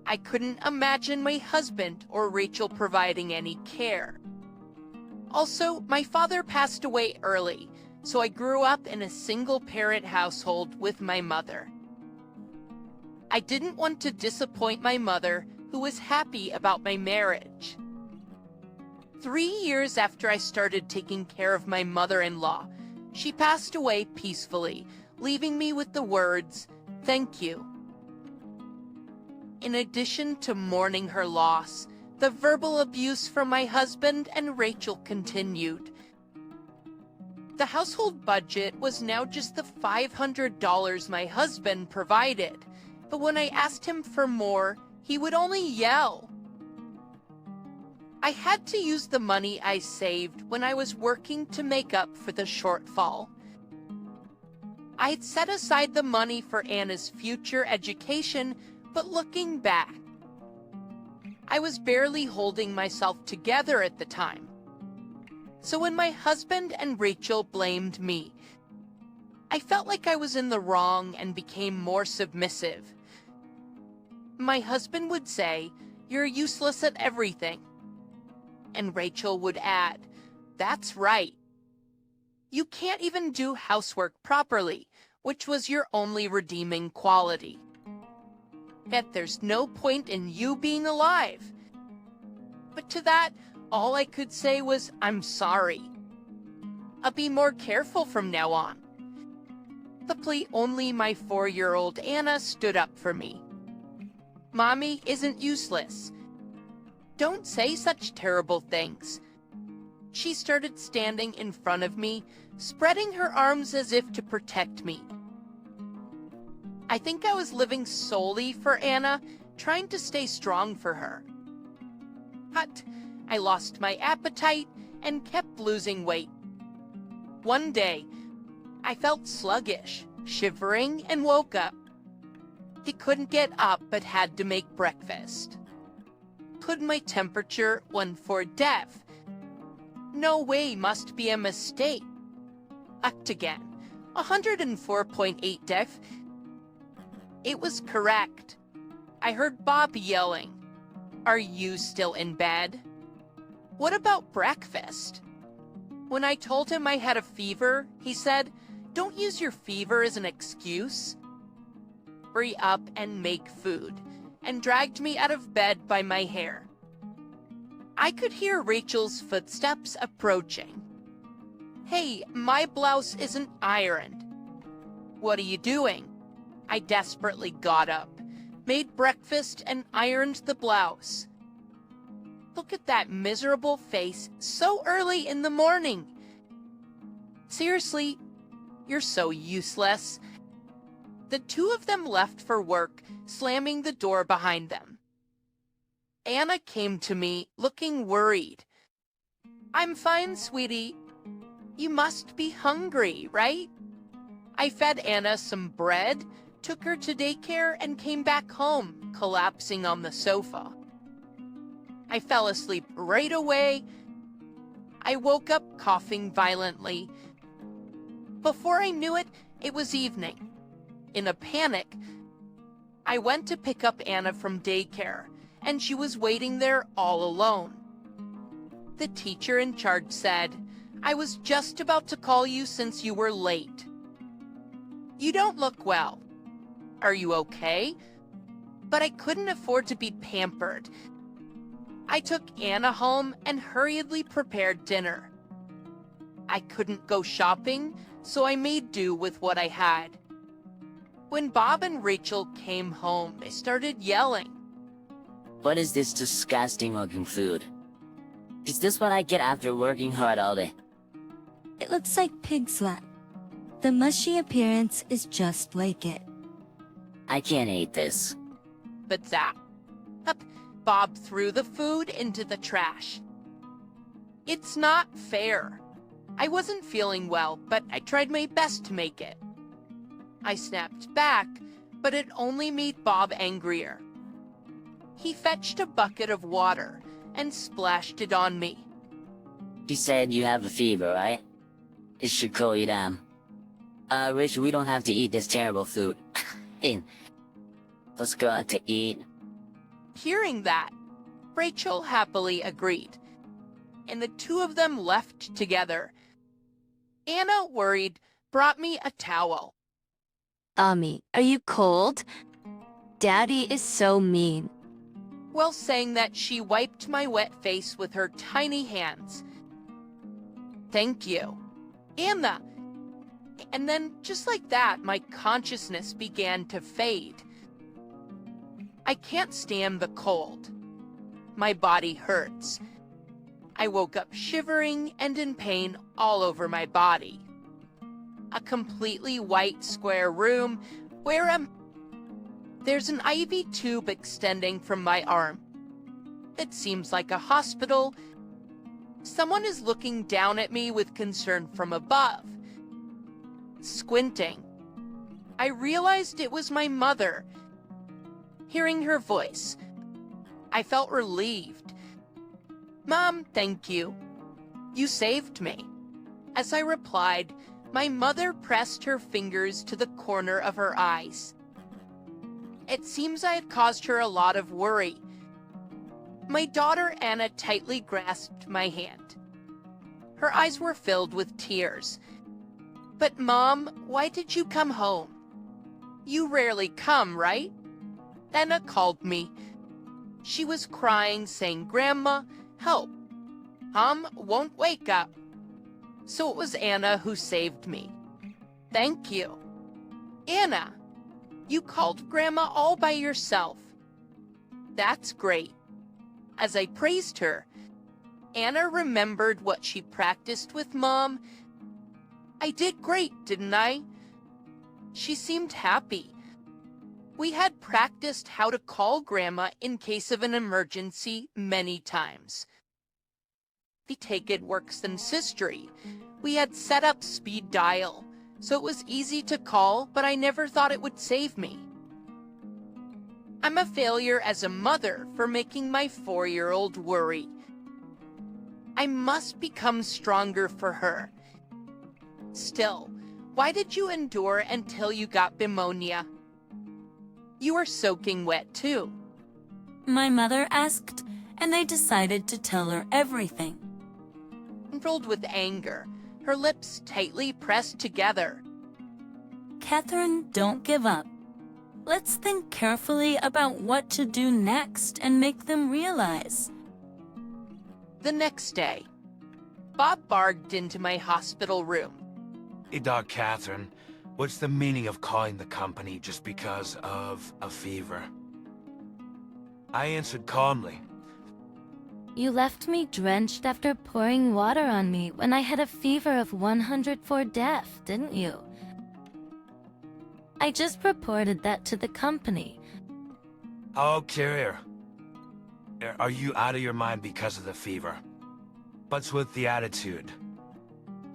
A: I couldn't imagine my husband or Rachel providing any care. Also, my father passed away early, so I grew up in a single-parent household with my mother. I didn't want to disappoint my mother, who was happy about my marriage. 3 years after I started taking care of my mother-in-law, she passed away peacefully, leaving me with the words, 'Thank you.'" In addition to mourning her loss, the verbal abuse from my husband and Rachel continued. The household budget was now just the $500 my husband provided, but when I asked him for more, he would only yell. I had to use the money I saved when I was working to make up for the shortfall. I had set aside the money for Anna's future education, but looking back, I was barely holding myself together at the time. So when my husband and Rachel blamed me, I felt like I was in the wrong and became more submissive. My husband would say, "You're useless at everything." And Rachel would add, "That's right. You can't even do housework properly," which was your only redeeming quality. Yet there's no point in you being alive. But to that, all I could say was, "I'm sorry. I'll be more careful from now on." Luckily, only my 4-year-old Anna stood up for me. "Mommy isn't useless. Don't say such terrible things." She started standing in front of me, spreading her arms as if to protect me. I think I was living solely for Anna, trying to stay strong for her. But I lost my appetite and kept losing weight. One day, I felt sluggish, shivering, and woke up. I couldn't get up but had to make breakfast. Put my temperature 1/4 No way, must be a mistake. Looked again, 104.8 def. It was correct. I heard Bob yelling, "Are you still in bed?" What about breakfast? When I told him I had a fever, he said, "Don't use your fever as an excuse. Hurry up and make food," and dragged me out of bed by my hair. I could hear Rachel's footsteps approaching. "Hey, my blouse isn't ironed." "What are you doing?" I desperately got up, made breakfast, and ironed the blouse. Look at that miserable face so early in the morning. Seriously, you're so useless. The two of them left for work, slamming the door behind them. Anna came to me, looking worried. "I'm fine, sweetie. You must be hungry, right?" I fed Anna some bread, took her to daycare, and came back home, collapsing on the sofa. I fell asleep right away. I woke up coughing violently. Before I knew it, it was evening. In a panic, I went to pick up Anna from daycare, and she was waiting there all alone. The teacher in charge said, "I was just about to call you since you were late. You don't look well. Are you okay?" But I couldn't afford to be pampered. I took Anna home and hurriedly prepared dinner. I couldn't go shopping, so I made do with what I had. When Bob and Rachel came home, they started yelling.
J: "What is this disgusting looking food? Is this what I get after working hard all day?"
I: It looks like pig slap. The mushy appearance is just like it.
J: "I can't eat this."
A: But zap! Up, Bob threw the food into the trash. It's not fair. I wasn't feeling well, but I tried my best to make it. I snapped back, but it only made Bob angrier. He fetched a bucket of water and splashed it on me.
J: "You said you have a fever, right? It should cool you down. Rich, we don't have to eat this terrible food. Let's go out to eat."
A: Hearing that, Rachel happily agreed, and the two of them left together. Anna, worried, brought me a towel.
K: Ami, are you cold? Daddy is so mean.
A: While saying that, she wiped my wet face with her tiny hands. "Thank you, Anna." And then, just like that, my consciousness began to fade. I can't stand the cold. My body hurts. I woke up shivering and in pain all over my body. A completely white square room where there's an IV tube extending from my arm. It seems like a hospital. Someone is looking down at me with concern from above. Squinting, I realized it was my mother. Hearing her voice, I felt relieved. "Mom, thank you. You saved me." As I replied, my mother pressed her fingers to the corner of her eyes. It seems I had caused her a lot of worry. My daughter Anna tightly grasped my hand. Her eyes were filled with tears. "But Mom, why did you come home? You rarely come, right?" Anna called me. She was crying, saying, "Grandma, help. Mom won't wake up." So it was Anna who saved me. "Thank you." "Anna, you called Grandma all by yourself." "That's great." As I praised her, Anna remembered what she practiced with Mom. "I did great, didn't I?" She seemed happy. We had practiced how to call Grandma in case of an emergency many times. We take it worse than Sistery. We had set up speed dial, so it was easy to call, but I never thought it would save me. I'm a failure as a mother for making my 4-year-old worry. I must become stronger for her. Still, why did you endure until you got pneumonia? You are soaking wet too.
C: My mother asked, and they decided to tell her everything.
A: Filled with anger, her lips tightly pressed together.
C: Catherine, don't give up. Let's think carefully about what to do next and make them realize.
A: The next day, Bob barged into my hospital room.
B: Hey, Doc Catherine, what's the meaning of calling the company just because of a fever? I answered calmly.
K: You left me drenched after pouring water on me when I had a fever of 104 death, didn't you? I just reported that to the company.
B: Oh, Carrier. Are you out of your mind because of the fever? What's with the attitude?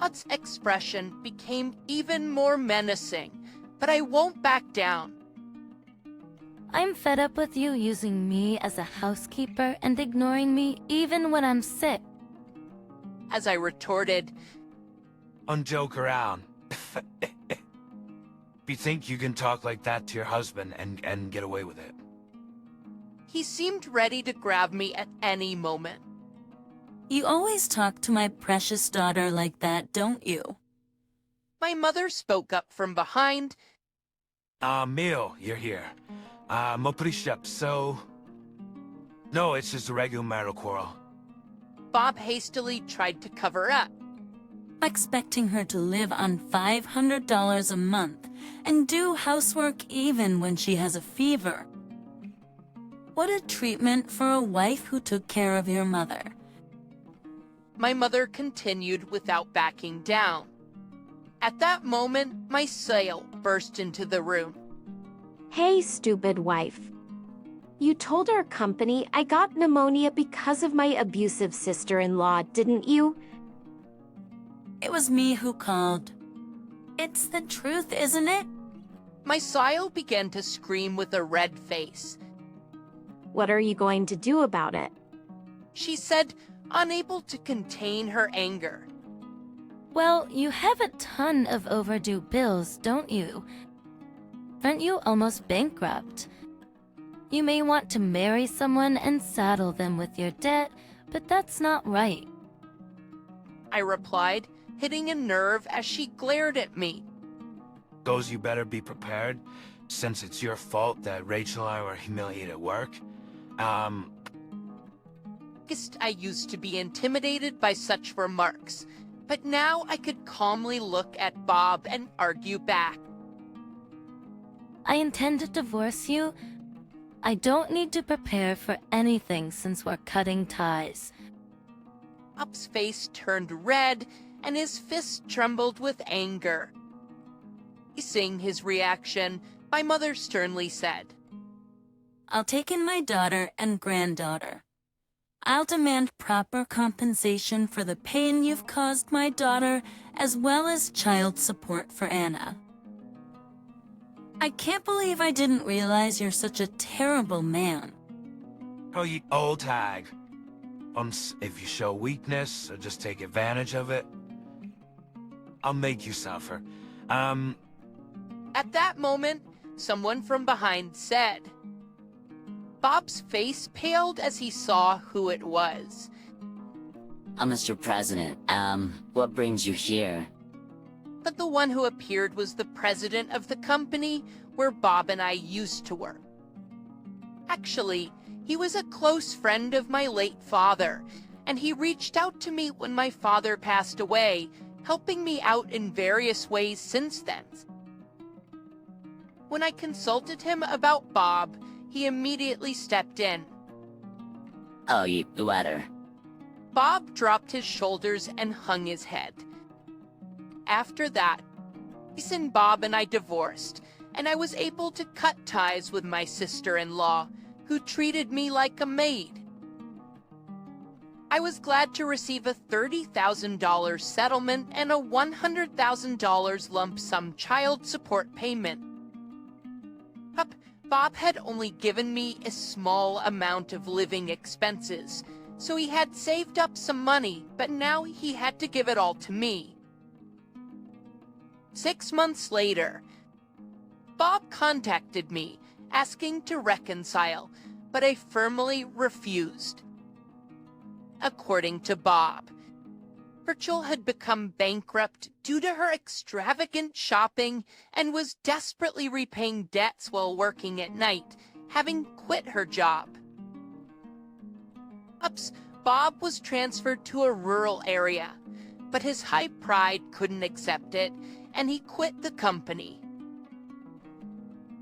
A: Ott's expression became even more menacing, but I won't back down.
K: I'm fed up with you using me as a housekeeper and ignoring me even when I'm sick.
A: As I retorted,
B: Don't joke around. You think you can talk like that to your husband and get away with it?
A: he seemed ready to grab me at any moment.
C: You always talk to my precious daughter like that, don't you?
A: My mother spoke up from behind.
B: Mil, you're here. Mo prishep, so... No, it's just a regular marital quarrel.
A: Bob hastily tried to cover up.
C: Expecting her to live on $500 a month and do housework even when she has a fever. What a treatment for a wife who took care of your mother.
A: My mother continued without backing down. At that moment, my sail burst into the room.
L: Hey, stupid wife. You told our company I got pneumonia because of my abusive sister-in-law, didn't you?
C: It was me who called. It's the truth, isn't it?
A: My sail began to scream with a red face.
L: What are you going to do about it?
A: She said, unable to contain her anger.
K: Well, you have a ton of overdue bills, don't you? Aren't you almost bankrupt? You may want to marry someone and saddle them with your debt, but that's not right.
A: I replied, hitting a nerve as she glared at me.
B: Goes you better be prepared, since it's your fault that Rachel and I were humiliated at work.
A: I used to be intimidated by such remarks, but now I could calmly look at Bob and argue back.
K: I intend to divorce you. I don't need to prepare for anything since we're cutting ties.
A: Bob's face turned red and his fist trembled with anger. Seeing his reaction, my mother sternly said,
C: I'll take in my daughter and granddaughter. I'll demand proper compensation for the pain you've caused my daughter, as well as child support for Anna. I can't believe I didn't realize you're such a terrible man.
B: Oh, you old hag. If you show weakness or just take advantage of it, I'll make you suffer.
A: At that moment, someone from behind said. Bob's face paled as he saw who it was.
J: Mr. President, what brings you here?
A: But the one who appeared was the president of the company where Bob and I used to work. Actually, he was a close friend of my late father, and he reached out to me when my father passed away, helping me out in various ways since then. When I consulted him about Bob, he immediately stepped in.
J: Oh, you letter.
A: Bob dropped his shoulders and hung his head. After that, Jason, Bob and I divorced, and I was able to cut ties with my sister-in-law, who treated me like a maid. I was glad to receive a $30,000 settlement and a $100,000 lump sum child support payment. Bob had only given me a small amount of living expenses, so he had saved up some money, but now he had to give it all to me. 6 months later, Bob contacted me, asking to reconcile, but I firmly refused. according to Bob. Rachel had become bankrupt due to her extravagant shopping and was desperately repaying debts while working at night, having quit her job. Bob was transferred to a rural area, but his high pride couldn't accept it, and he quit the company.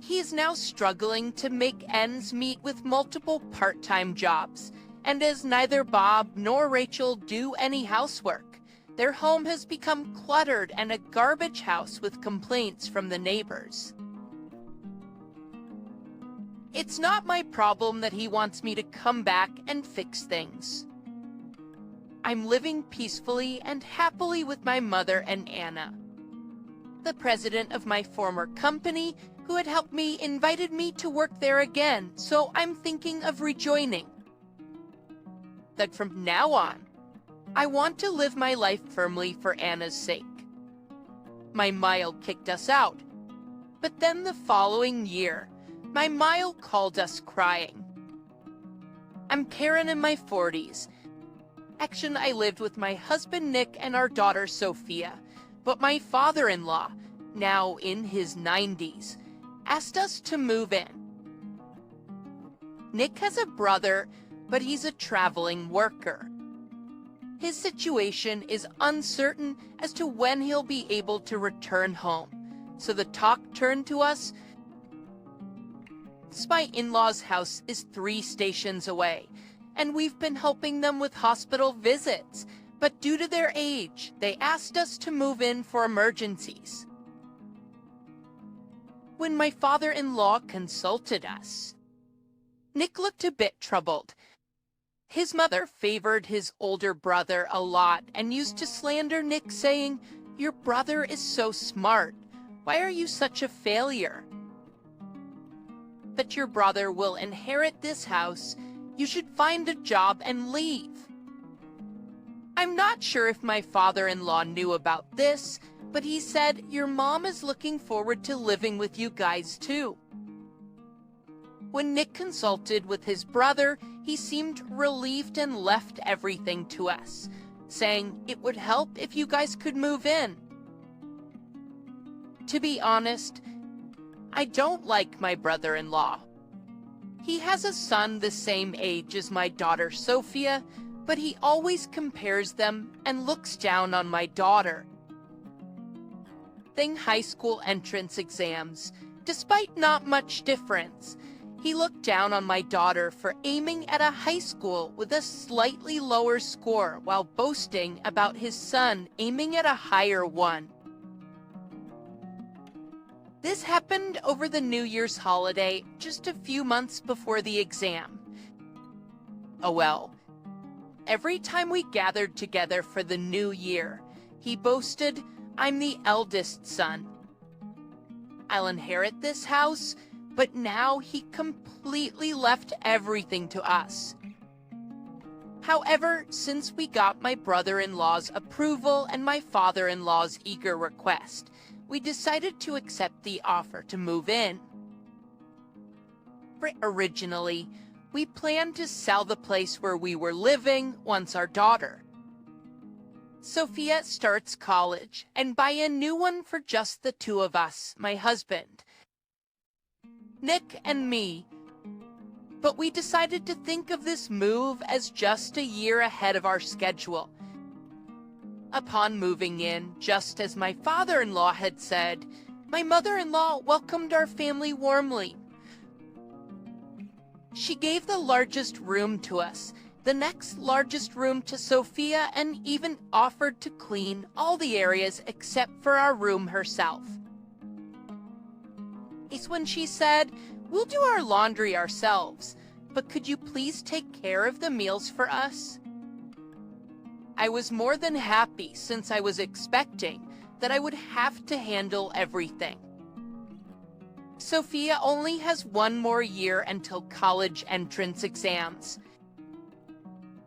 A: He is now struggling to make ends meet with multiple part-time jobs, and as neither Bob nor Rachel do any housework, their home has become cluttered and a garbage house with complaints from the neighbors. It's not my problem that he wants me to come back and fix things. I'm living peacefully and happily with my mother and Anna. The president of my former company, who had helped me, invited me to work there again, so I'm thinking of rejoining. That from now on, I want to live my life firmly for Anna's sake. My Mile kicked us out, but then the following year, my Mile called us crying. I'm Karen in my 40s. Actually, I lived with my husband Nick and our daughter Sophia, but my father-in-law, now in his 90s, asked us to move in. Nick has a brother, but he's a traveling worker. His situation is uncertain as to when he'll be able to return home, so the talk turned to us. My in-laws' house is 3 stations away, and we've been helping them with hospital visits, but due to their age, they asked us to move in for emergencies. When my father-in-law consulted us, Nick looked a bit troubled. His mother favored his older brother a lot and used to slander Nick, saying, "Your brother is so smart. Why are you such a failure? But your brother will inherit this house. You should find a job and leave." I'm not sure if my father-in-law knew about this, but he said, "Your mom is looking forward to living with you guys too." When Nick consulted with his brother, he seemed relieved and left everything to us, saying it would help if you guys could move in. To be honest, I don't like my brother-in-law. He has a son the same age as my daughter Sophia, but he always compares them and looks down on my daughter. High school entrance exams, despite not much difference, he looked down on my daughter for aiming at a high school with a slightly lower score while boasting about his son aiming at a higher one. This happened over the New Year's holiday, just a few months before the exam. Oh well. Every time we gathered together for the new year, he boasted, "I'm the eldest son. I'll inherit this house," but now he completely left everything to us. However, since we got my brother-in-law's approval and my father-in-law's eager request, we decided to accept the offer to move in. Originally, we planned to sell the place where we were living once our daughter, Sophia, starts college and buy a new one for just the 2 of us, my husband, Nick and me. But we decided to think of this move as just a year ahead of our schedule. Upon moving in, just as my father-in-law had said, my mother-in-law welcomed our family warmly. She gave the largest room to us, the next largest room to Sophia, and even offered to clean all the areas except for our room herself. It's when she said, "We'll do our laundry ourselves, but could you please take care of the meals for us?" I was more than happy, since I was expecting that I would have to handle everything. Sophia only has 1 more year until college entrance exams.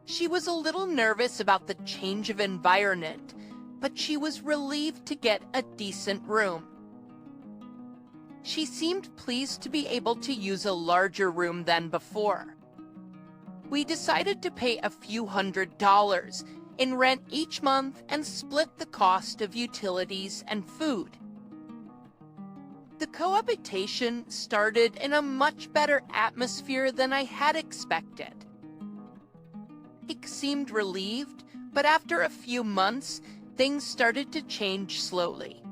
A: She was a little nervous about the change of environment, but she was relieved to get a decent room. She seemed pleased to be able to use a larger room than before. We decided to pay a few $100s in rent each month and split the cost of utilities and food. The cohabitation started in a much better atmosphere than I had expected. He seemed relieved, but after a few months, things started to change slowly.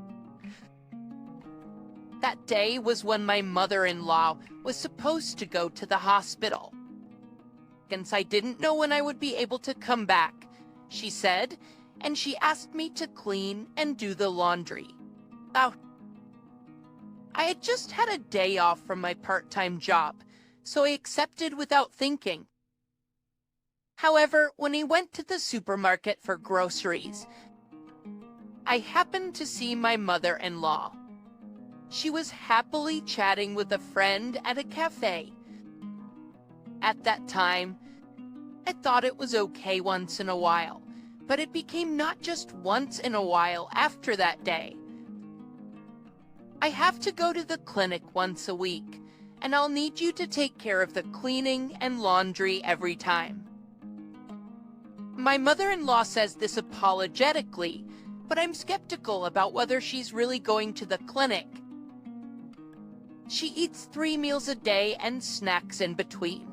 A: That day was when my mother-in-law was supposed to go to the hospital. Since I didn't know when I would be able to come back, she said, and she asked me to clean and do the laundry. I had just had a day off from my part-time job, so I accepted without thinking. However, when I went to the supermarket for groceries, I happened to see my mother-in-law. She was happily chatting with a friend at a cafe. At that time, I thought it was okay once in a while, but it became not just once in a while after that day. I have to go to the clinic once a week, and I'll need you to take care of the cleaning and laundry every time. My mother-in-law says this apologetically, but I'm skeptical about whether she's really going to the clinic. She eats 3 meals a day and snacks in between.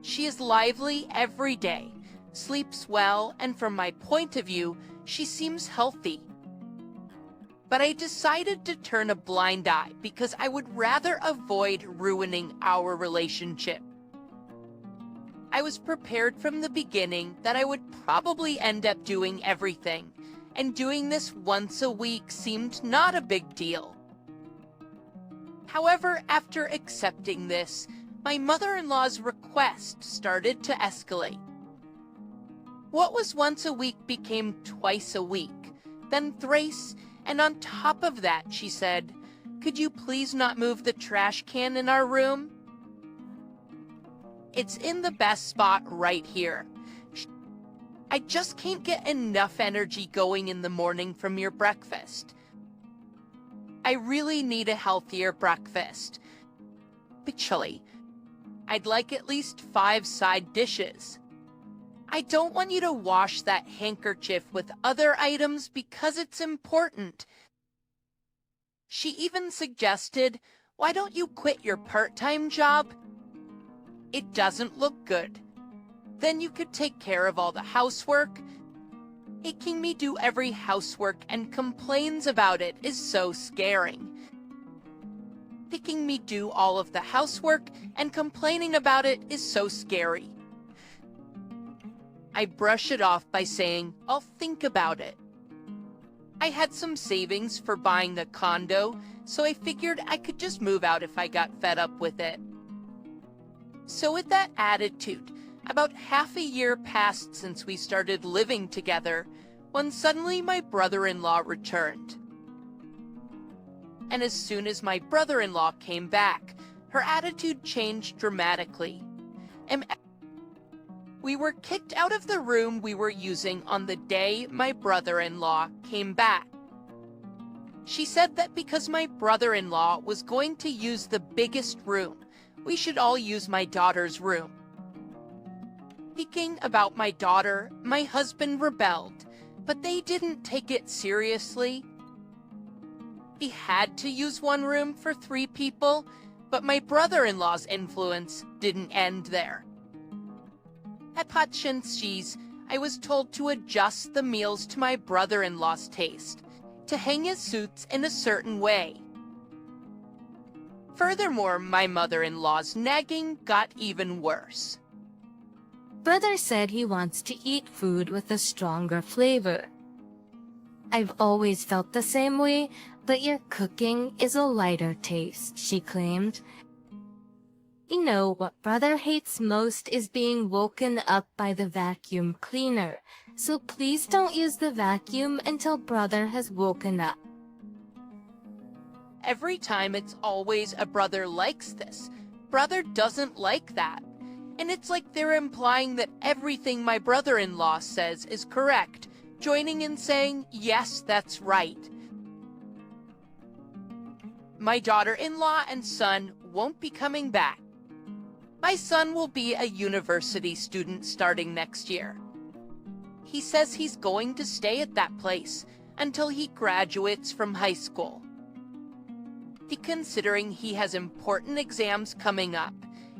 A: She is lively every day, sleeps well, and from my point of view, she seems healthy. But I decided to turn a blind eye because I would rather avoid ruining our relationship. I was prepared from the beginning that I would probably end up doing everything, and doing this once a week seemed not a big deal. However, after accepting this, my mother-in-law's request started to escalate. What was once a week became twice a week, then thrice, and on top of that, she said, "Could you please not move the trash can in our room? It's in the best spot right here. I just can't get enough energy going in the morning from your breakfast. I really need a healthier breakfast. Actually, I'd like at least 5 side dishes. I don't want you to wash that handkerchief with other items because it's important." She even suggested, "Why don't you quit your part-time job? It doesn't look good. Then you could take care of all the housework. Making me do every housework and complains about it is so scaring. Making me do all of the housework and complaining about it is so scary." I brush it off by saying, "I'll think about it." I had some savings for buying the condo, so I figured I could just move out if I got fed up with it. So with that attitude, about half a year passed since we started living together, when suddenly my brother-in-law returned. And as soon as my brother-in-law came back, her attitude changed dramatically. We were kicked out of the room we were using on the day my brother-in-law came back. She said that because my brother-in-law was going to use the biggest room, we should all use my daughter's room. Speaking about my daughter, my husband rebelled, but they didn't take it seriously. He had to use one room for 3 people, but my brother-in-law's influence didn't end there. At Pachinski's, I was told to adjust the meals to my brother-in-law's taste, to hang his suits in a certain way. Furthermore, my mother-in-law's nagging got even worse.
K: Brother said he wants to eat food with a stronger flavor. I've always felt the same way, but your cooking is a lighter taste, she claimed. You know, what brother hates most is being woken up by the vacuum cleaner, so please don't use the vacuum until brother has woken up.
A: Every time it's always a brother likes this. Brother doesn't like that. And it's like they're implying that everything my brother-in-law says is correct, joining in saying, "Yes, that's right." My daughter-in-law and son won't be coming back. My son will be a university student starting next year. He says he's going to stay at that place until he graduates from high school. Considering he has important exams coming up,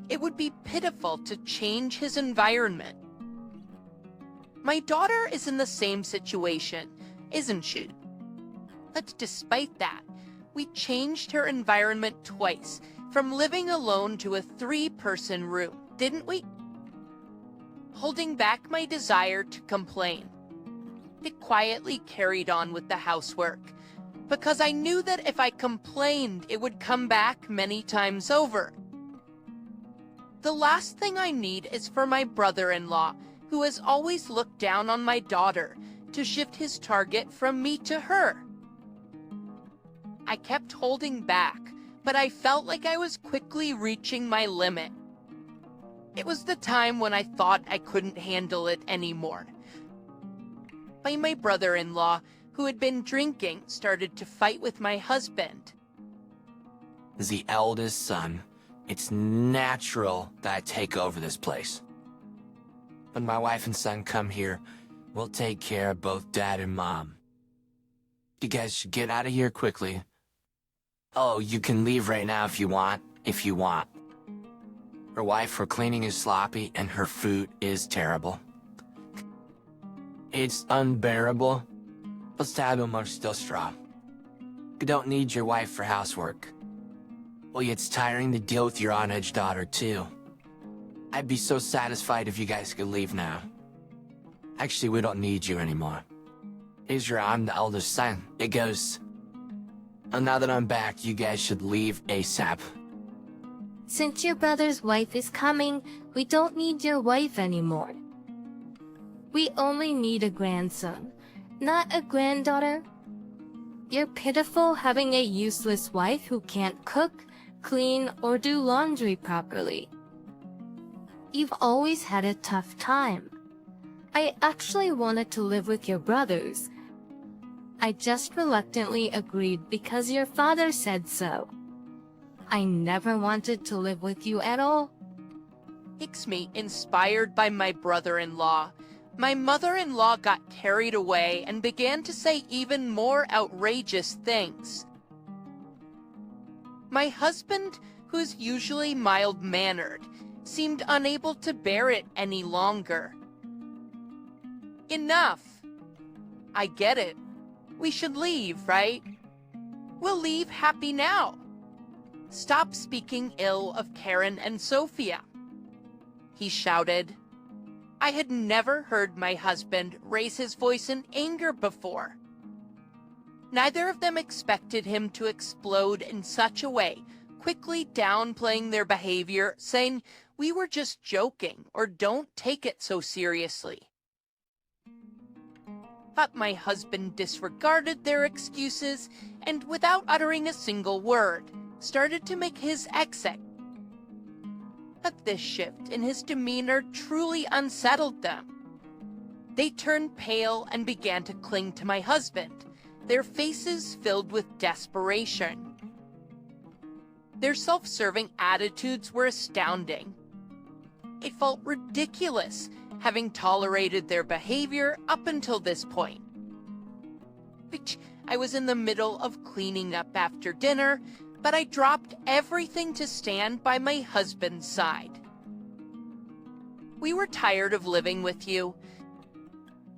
A: it would be pitiful to change his environment. My daughter is in the same situation, isn't she? But despite that, we changed her environment twice, from living alone to a 3-person room, didn't we? Holding back my desire to complain, I quietly carried on with the housework, because I knew that if I complained, it would come back many times over. The last thing I need is for my brother-in-law, who has always looked down on my daughter, to shift his target from me to her. I kept holding back, but I felt like I was quickly reaching my limit. It was the time when I thought I couldn't handle it anymore. My brother-in-law, who had been drinking, started to fight with my husband.
M: As the eldest son, it's natural that I take over this place. When my wife and son come here, we'll take care of both Dad and Mom. You guys should get out of here quickly. Oh, you can leave right now if you want. Her wife for cleaning is sloppy and her food is terrible. It's unbearable. Postado much still straw. You don't need your wife for housework. Well, it's tiring to deal with your on-edge daughter, too. I'd be so satisfied if you guys could leave now. Actually, we don't need you anymore. Israel, I'm the eldest son. It goes. And now that I'm back, you guys should leave ASAP.
K: Since your brother's wife is coming, we don't need your wife anymore. We only need a grandson, not a granddaughter. You're pitiful having a useless wife who can't cook, clean, or do laundry properly. You've always had a tough time. I actually wanted to live with your brothers. I just reluctantly agreed because your father said so. I never wanted to live with you at all.
A: Me, inspired by my brother-in-law, my mother-in-law got carried away and began to say even more outrageous things. My husband, who's usually mild-mannered, seemed unable to bear it any longer. Enough. I get it. We should leave, right? We'll leave happy now. Stop speaking ill of Karen and Sophia, he shouted. I had never heard my husband raise his voice in anger before. Neither of them expected him to explode in such a way, quickly downplaying their behavior, saying, "We were just joking," or "Don't take it so seriously." But my husband disregarded their excuses and, without uttering a single word, started to make his exit. But this shift in his demeanor truly unsettled them. They turned pale and began to cling to my husband, their faces filled with desperation. Their self-serving attitudes were astounding. It felt ridiculous, having tolerated their behavior up until this point. I was in the middle of cleaning up after dinner, but I dropped everything to stand by my husband's side. We were tired of living with you.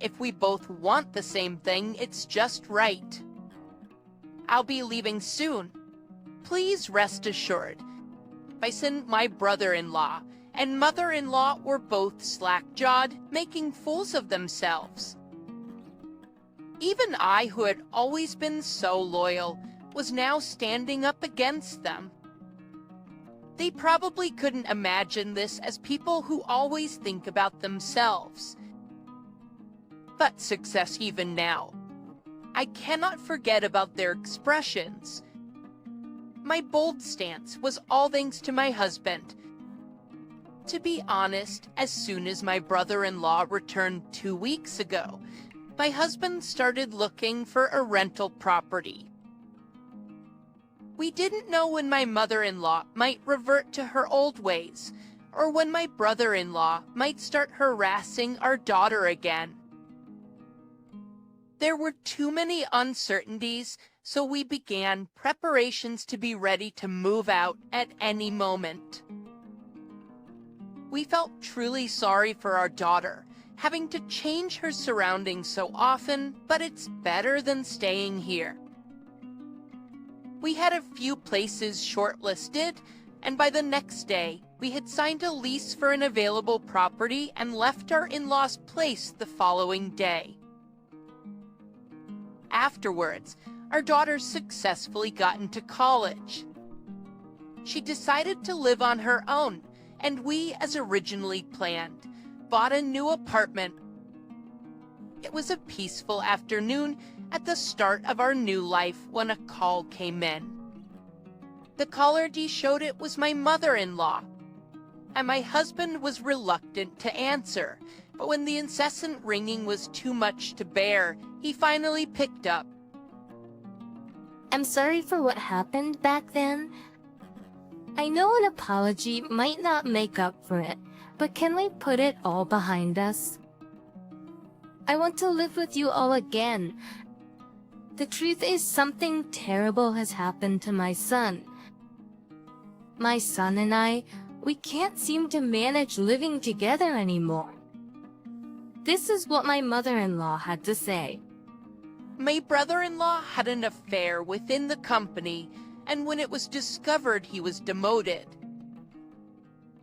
A: If we both want the same thing, it's just right. I'll be leaving soon. Please rest assured. My brother-in-law and mother-in-law were both slack-jawed, making fools of themselves. Even I, who had always been so loyal, was now standing up against them. They probably couldn't imagine this as people who always think about themselves. But success even now. I cannot forget about their expressions. My bold stance was all thanks to my husband. To be honest, as soon as my brother-in-law returned 2 weeks ago, my husband started looking for a rental property. We didn't know when my mother-in-law might revert to her old ways, or when my brother-in-law might start harassing our daughter again. There were too many uncertainties, so we began preparations to be ready to move out at any moment. We felt truly sorry for our daughter, having to change her surroundings so often, but it's better than staying here. We had a few places shortlisted, and by the next day, we had signed a lease for an available property and left our in-laws' place the following day. Afterwards, our daughter successfully got into college. She decided to live on her own, and we, as originally planned, bought a new apartment. It was a peaceful afternoon at the start of our new life when a call came in. The caller ID showed it was my mother-in-law, and my husband was reluctant to answer, but when the incessant ringing was too much to bear, he finally picked up.
K: I'm sorry for what happened back then. I know an apology might not make up for it, but can we put it all behind us? I want to live with you all again. The truth is, something terrible has happened to my son. My son and I, we can't seem to manage living together anymore. This is what my mother-in-law had to say.
A: My brother-in-law had an affair within the company, and when it was discovered, he was demoted.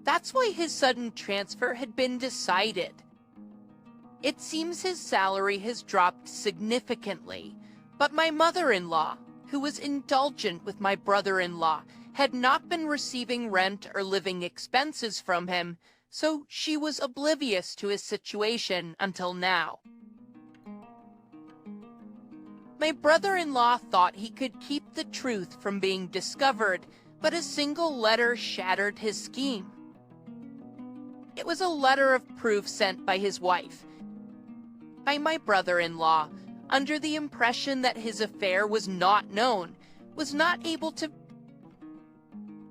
A: That's why his sudden transfer had been decided. It seems his salary has dropped significantly, but my mother-in-law, who was indulgent with my brother-in-law, had not been receiving rent or living expenses from him, so she was oblivious to his situation until now. My brother-in-law thought he could keep the truth from being discovered, but a single letter shattered his scheme. It was a letter of proof sent by his wife, by my brother-in-law, under the impression that his affair was not known, was not able to...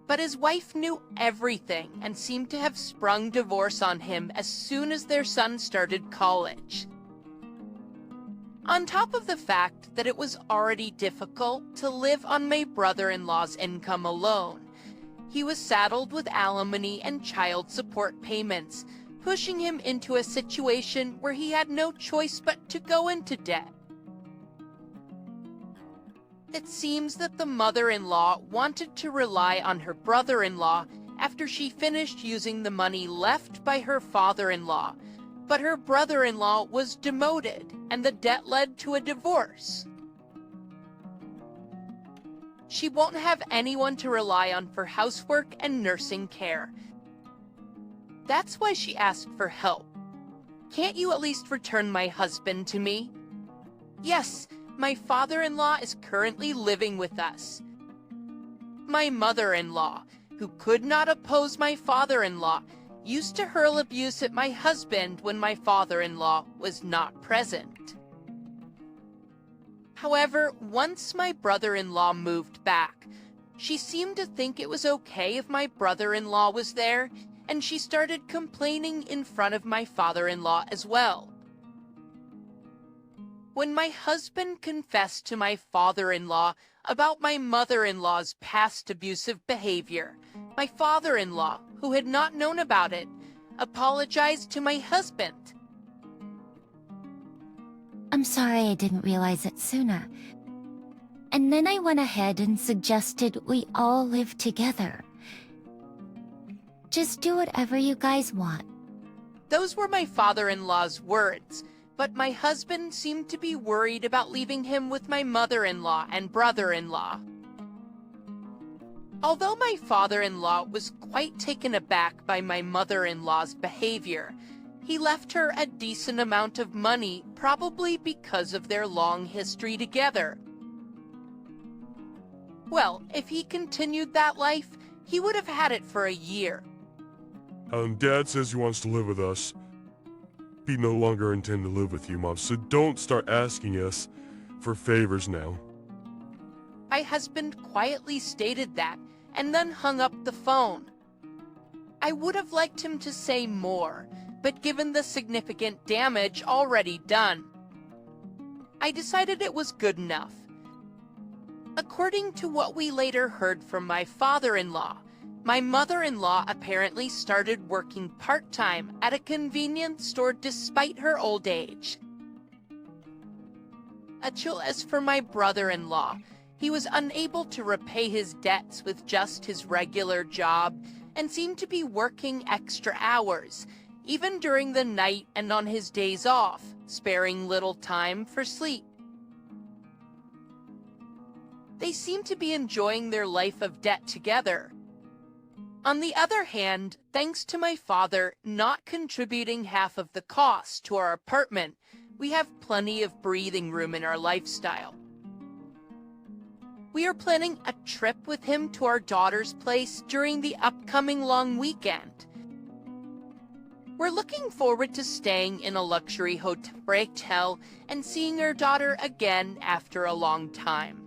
A: But his wife knew everything and seemed to have sprung divorce on him as soon as their son started college. On top of the fact that it was already difficult to live on my brother-in-law's income alone, he was saddled with alimony and child support payments, pushing him into a situation where he had no choice but to go into debt. It seems that the mother-in-law wanted to rely on her brother-in-law after she finished using the money left by her father-in-law, but her brother-in-law was demoted, and the debt led to a divorce. She won't have anyone to rely on for housework and nursing care. That's why she asked for help. Can't you at least return my husband to me? Yes, my father-in-law is currently living with us. My mother-in-law, who could not oppose my father-in-law, used to hurl abuse at my husband when my father-in-law was not present. However, once my brother-in-law moved back, she seemed to think it was okay if my brother-in-law was there, and she started complaining in front of my father-in-law as well. When my husband confessed to my father-in-law about my mother-in-law's past abusive behavior, my father-in-law, who had not known about it, apologized to my husband.
I: I'm sorry I didn't realize it sooner. And then I went ahead and suggested we all live together. Just do whatever you guys want.
A: Those were my father-in-law's words, but my husband seemed to be worried about leaving him with my mother-in-law and brother-in-law. Although my father-in-law was quite taken aback by my mother-in-law's behavior, he left her a decent amount of money, probably because of their long history together. Well, if he continued that life, he would have had it for a year.
N: Dad says he wants to live with us. We no longer intend to live with you, Mom, so don't start asking us for favors now.
A: My husband quietly stated that, and then hung up the phone. I would have liked him to say more, but given the significant damage already done, I decided it was good enough. According to what we later heard from my father-in-law, my mother-in-law apparently started working part-time at a convenience store despite her old age. As for my brother-in-law, he was unable to repay his debts with just his regular job and seemed to be working extra hours, even during the night and on his days off, sparing little time for sleep. They seemed to be enjoying their life of debt together. On the other hand, thanks to my father not contributing half of the cost to our apartment, we have plenty of breathing room in our lifestyle. We are planning a trip with him to our daughter's place during the upcoming long weekend. We're looking forward to staying in a luxury hotel and seeing our daughter again after a long time.